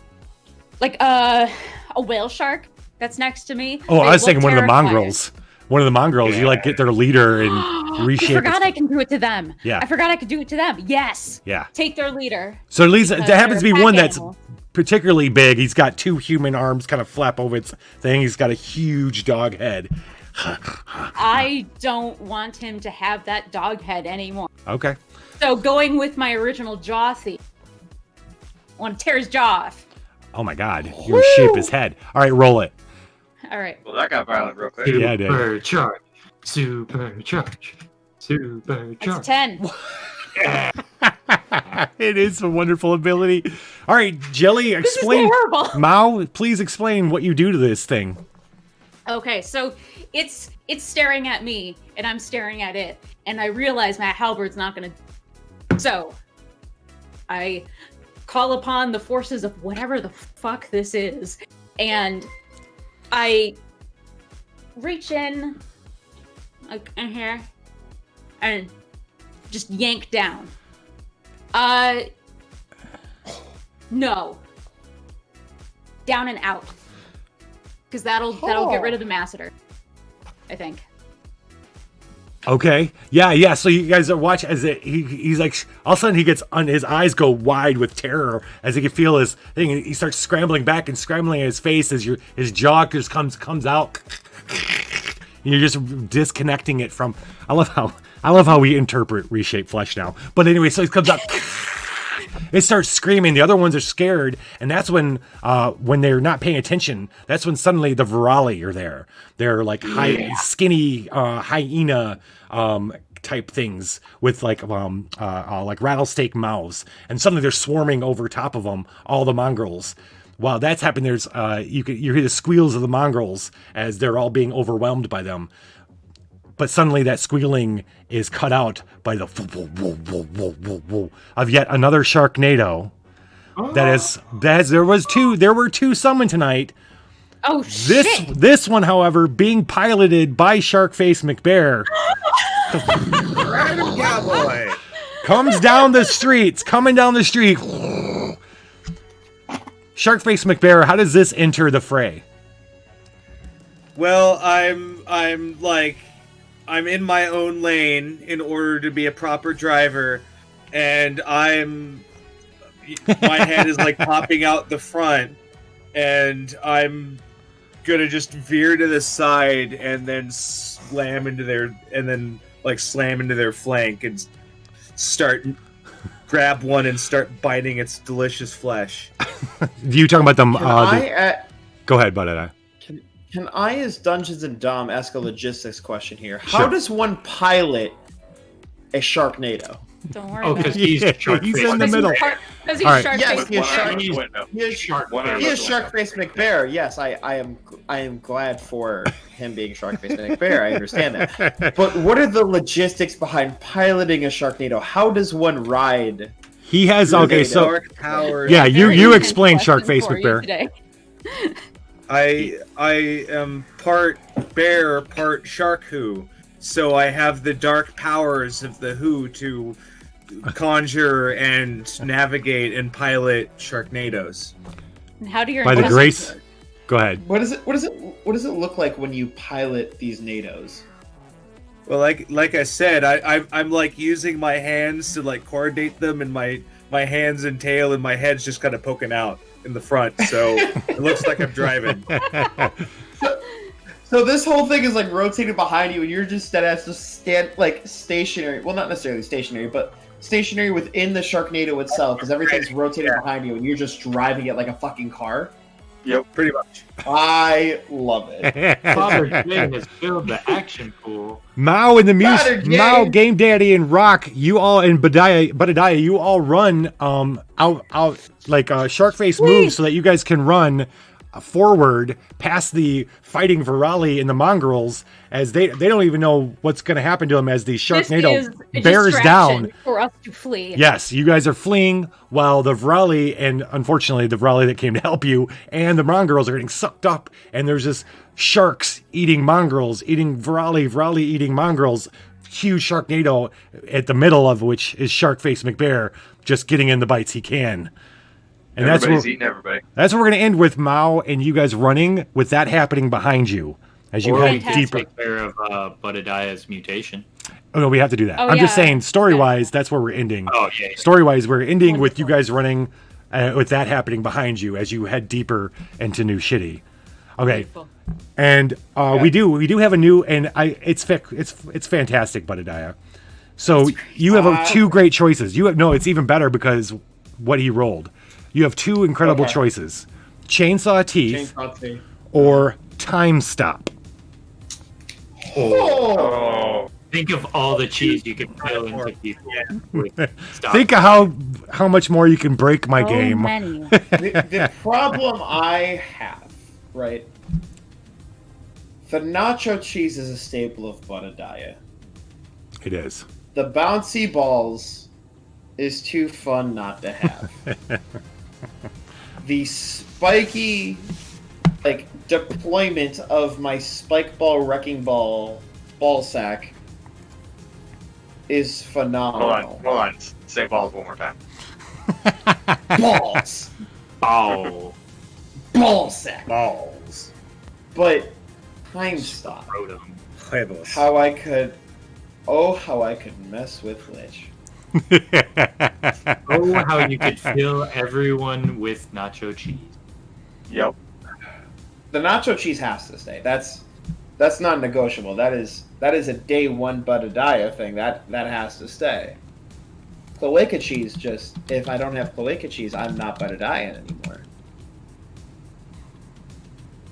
like a whale shark that's next to me. Oh, They I was look thinking one of the terrifying. mongrels. One of the mongrels. You like get their leader and reshape. I forgot its- I can do it to them. Yeah. I forgot I could do it to them. Yes. Yeah. Take their leader. So at least because there happens to be they're one pack that's animals. particularly big. He's got 2 human arms kind of flap over its thing. He's got a huge dog head. I don't want him to have that dog head anymore. Okay. So going with my original jaw theme. I want to tear his jaw off. Oh my God. You shape his head. All right, roll it. All right. Well, that got violent real quick. Yeah, I did. Supercharge. Supercharge. It's Supercharge. 10. It is a wonderful ability. All right, Jelly, This is explain. terrible. Mao, please explain what you do to this thing. Okay, so it's staring at me, and I'm staring at it, and I realize my halberd's not gonna. So I call upon the forces of whatever the fuck this is, and I reach in like in here and just yank down. No. Down and out. Because that'll get rid of the masseter, I think. Okay. Yeah. So you guys are watch as he's like all of a sudden he gets on his eyes go wide with terror as he can feel his thing. And he starts scrambling back and scrambling at his face as his jaw just comes out. You're just disconnecting it from. I love how we interpret reshaped flesh now. But anyway, so it comes out. It starts screaming. The other ones are scared, and that's when they're not paying attention. That's when suddenly the Virali are there. They're like skinny hyena type things with like rattlesnake mouths, and suddenly they're swarming over top of them. All the mongrels. While that's happening, there's you hear the squeals of the mongrels as they're all being overwhelmed by them. But suddenly that squealing is cut out by the of yet another Sharknado. There were two summoned tonight. Oh shit! This one, however, being piloted by Sharkface McBear, Random cowboy. coming down the street. Sharkface McBear, how does this enter the fray? Well, I'm in my own lane in order to be a proper driver, and my head is like popping out the front, and I'm gonna just veer to the side and then slam into their flank and grab one and start biting its delicious flesh. You talking about them? Go ahead, Bud. Can I, as Dungeons and Dom, ask a logistics question here? How Sure. does one pilot a Sharknado? Don't worry. Oh, about because it. he's Yeah, shark he's face. in the middle. Because he's All right. shark Yes, face. he is One shark. arm out the window. He is Shark One arm He out is the window. Sharkface McBear. Yes, I am glad for him being Sharkface McBear. I understand that. But what are the logistics behind piloting a Sharknado? How does one ride? He has okay. So Dark powers. yeah, Very you intense explain question Sharkface for you McBear. today. I am part bear, part shark who, so I have the dark powers of the who to conjure and navigate and pilot Sharknadoes. And how do your By the intestines grace. work? Go ahead. What does it look like when you pilot these NATOs? Well, like I said, I'm like using my hands to like coordinate them, and my hands and tail and my head's just kind of poking out in the front, so it looks like I'm driving. So this whole thing is like rotating behind you, and you're just stand like stationary. Well, not necessarily stationary, but stationary within the Sharknado itself, because everything's rotating behind you, and you're just driving it like a fucking car. Yep, pretty much. I love it. Father Jane has filled the action pool. Mao and the Father Muse, Jane. Mao, Game Daddy, and Rock, you all and Badadiah, you all run out like Sharkface moves so that you guys can run forward past the fighting Virali and the mongrels as they don't even know what's going to happen to them as the This Sharknado is a bears distraction down. for us to flee. Yes, you guys are fleeing while the Virali and unfortunately the Virali that came to help you and the mongrels are getting sucked up, and there's just sharks eating mongrels, eating Virali eating mongrels, huge Sharknado at the middle of which is Sharkface McBear just getting in the bites he can. And Everybody's eating everybody. that's where we're going to end with Mao and you guys running with that happening behind you as you Or we head can deeper. take care of Budadiah's mutation. Oh, no, we have to do that. Oh, I'm just yeah. saying, story-wise, that's where we're ending. Oh, yeah. Story-wise, we're ending with you guys running with that happening behind you as you head deeper into New Shitty. Okay. Beautiful. And we do have a new, and it's fantastic, Budadiah. So you have two great choices. It's even better because what he rolled. You have two incredible choices: Chainsaw Teeth or Time Stop. Oh. Think of all the cheese you could fill into people. With stuff. Think of how much more you can break my game. Many. The problem I have, right? The nacho cheese is a staple of Budadiah. It is. The bouncy balls is too fun not to have. The spiky, deployment of my spike ball wrecking ball sack is phenomenal. Hold on. Say balls one more time. Balls! Oh, Ball sack! Balls. But Time Stop. Rotom. Huevos. How I could mess with Lich. Oh, how you could fill everyone with nacho cheese. Yep. The nacho cheese has to stay. That's non-negotiable. That is a day one Budadiah thing. That has to stay. Cloaca cheese, just if I don't have cloaca cheese, I'm not Budadiah anymore.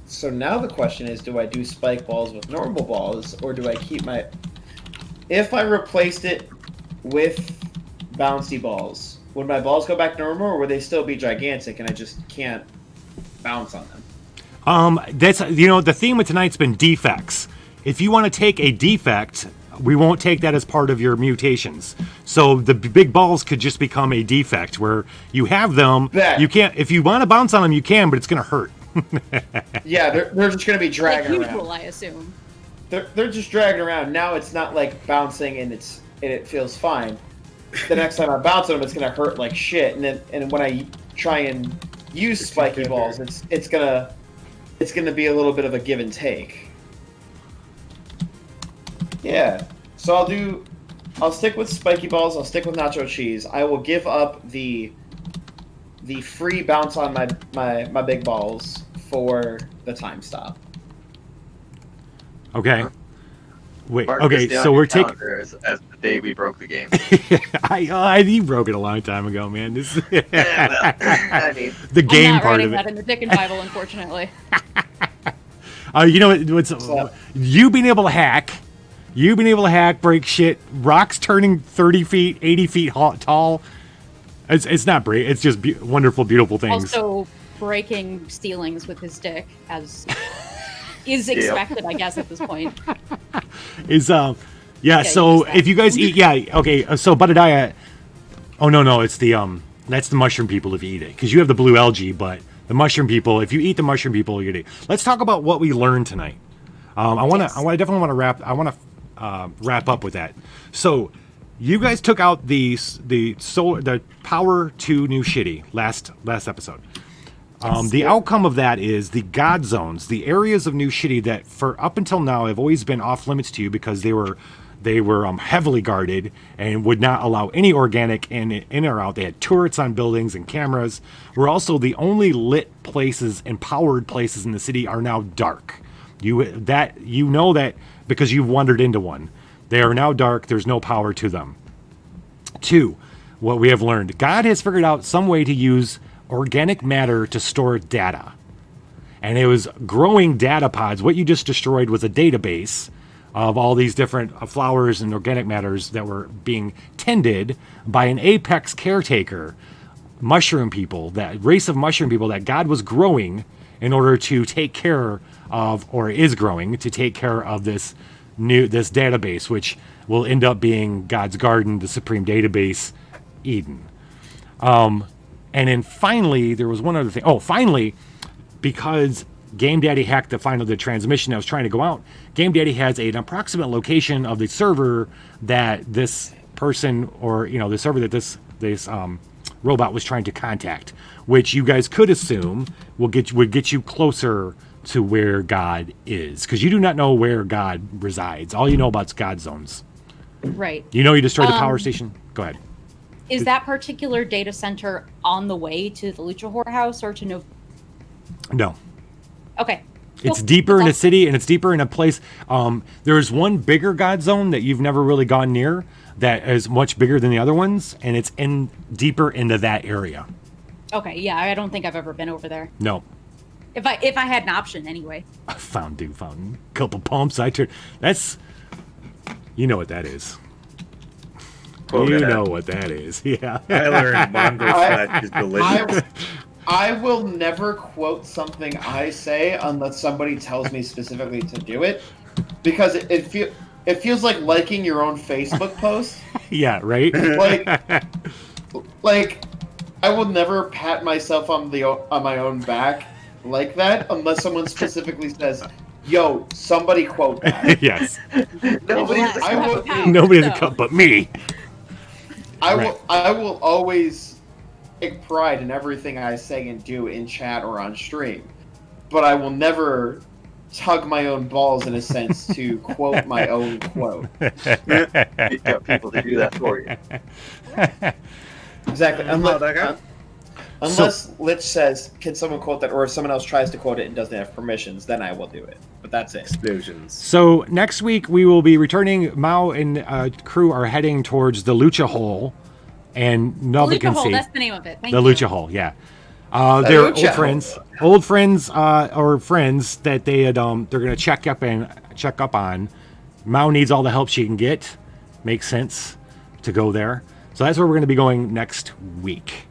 So now the question is, do I do spike balls with normal balls, or do I keep my... If I replaced it with bouncy balls, would my balls go back normal, or would they still be gigantic and I just can't bounce on them? That's the theme of tonight's been defects. If you want to take a defect, we won't take that as part of your mutations. So the big balls could just become a defect where you have them. That- You can't. If you want to bounce on them, you can, but it's going to hurt. Yeah, they're just going to be Like dragging usual, around. I assume. They're just dragging around. Now it's not like bouncing and it feels fine. The next time I bounce on them, it's gonna hurt like shit. And when I try and use spiky balls, it's gonna be a little bit of a give and take. Yeah. So I'll stick with spiky balls. I'll stick with nacho cheese. I will give up the free bounce on my big balls for the Time Stop. Okay. Wait. Mark Okay. this down So your we're taking. calendar as the day we broke the game. I broke it a long time ago, man. This I mean, the game I'm not part writing of that it. in the Dickens Bible, unfortunately. You know what's up? you being able to hack. You've been able to hack, break shit. Rocks turning 30 feet, 80 feet tall. It's not break. It's just wonderful, beautiful things. Also, breaking ceilings with his dick, as is expected, I guess, at this point. Is Yeah, so use that. if you guys eat, okay. So Budadiah. Oh no, it's the that's the mushroom people if you eat it, because you have the blue algae, but the mushroom people, if you eat the mushroom people, you're gonna eat. Let's talk about what we learned tonight. I definitely want to wrap up with that. So you guys took out the power to New Shitty last episode. The outcome of that is the God zones, the areas of New Shitty that for up until now have always been off limits to you because they were heavily guarded and would not allow any organic in or out. They had turrets on buildings and cameras. Were also the only lit places and powered places in the city are now dark. You know that because you've wandered into one. They are now dark. There's no power to them. 2, what we have learned, God has figured out some way to use organic matter to store data. And it was growing data pods. What you just destroyed was a database of all these different flowers and organic matters that were being tended by an apex caretaker, mushroom people, that race of mushroom people that God was growing in order to take care of, or is growing to take care of this database, which will end up being God's garden, the supreme database, Eden. And then finally, there was one other thing. Oh, finally, because Game Daddy hacked the transmission that was trying to go out. Game Daddy has an approximate location of the server that this person, or the server that this robot was trying to contact, which you guys could assume would get you closer to where God is, because you do not know where God resides. All you know about is God zones. Right. You destroyed the power station. Go ahead. Is that particular data center on the way to the Lucha Whorehouse or to no? No. Okay. It's Cool. deeper That's in all. a city, and it's deeper in a place. There's one bigger God zone that you've never really gone near that is much bigger than the other ones, and it's deeper into that area. Okay, yeah, I don't think I've ever been over there. No. If I had an option anyway. Fondue fountain. Couple pumps. That's... You know what that is. You know what that is. Yeah. I learned Mongol flesh is delicious. I will never quote something I say unless somebody tells me specifically to do it, because it feels like liking your own Facebook post. Yeah, right? Like I will never pat myself on my own back like that unless someone specifically says, "Yo, somebody quote that." Yes. Nobody's Nobody has a cup but me. I will always take pride in everything I say and do in chat or on stream, but I will never tug my own balls in a sense to quote my own quote. You got people to do that for you. Exactly. Motherfucker. Unless Lich says, "Can someone quote that?" or if someone else tries to quote it and doesn't have permissions, then I will do it. But that's it. Explosions. So next week we will be returning. Mao and crew are heading towards the Lucha Hole, and Nova Lucha can Hole, see that's the name of it. Thank the you. Lucha Hole. Yeah, they're Lucha old friends, or friends that they're gonna check up on. Mao needs all the help she can get. Makes sense to go there. So that's where we're going to be going next week.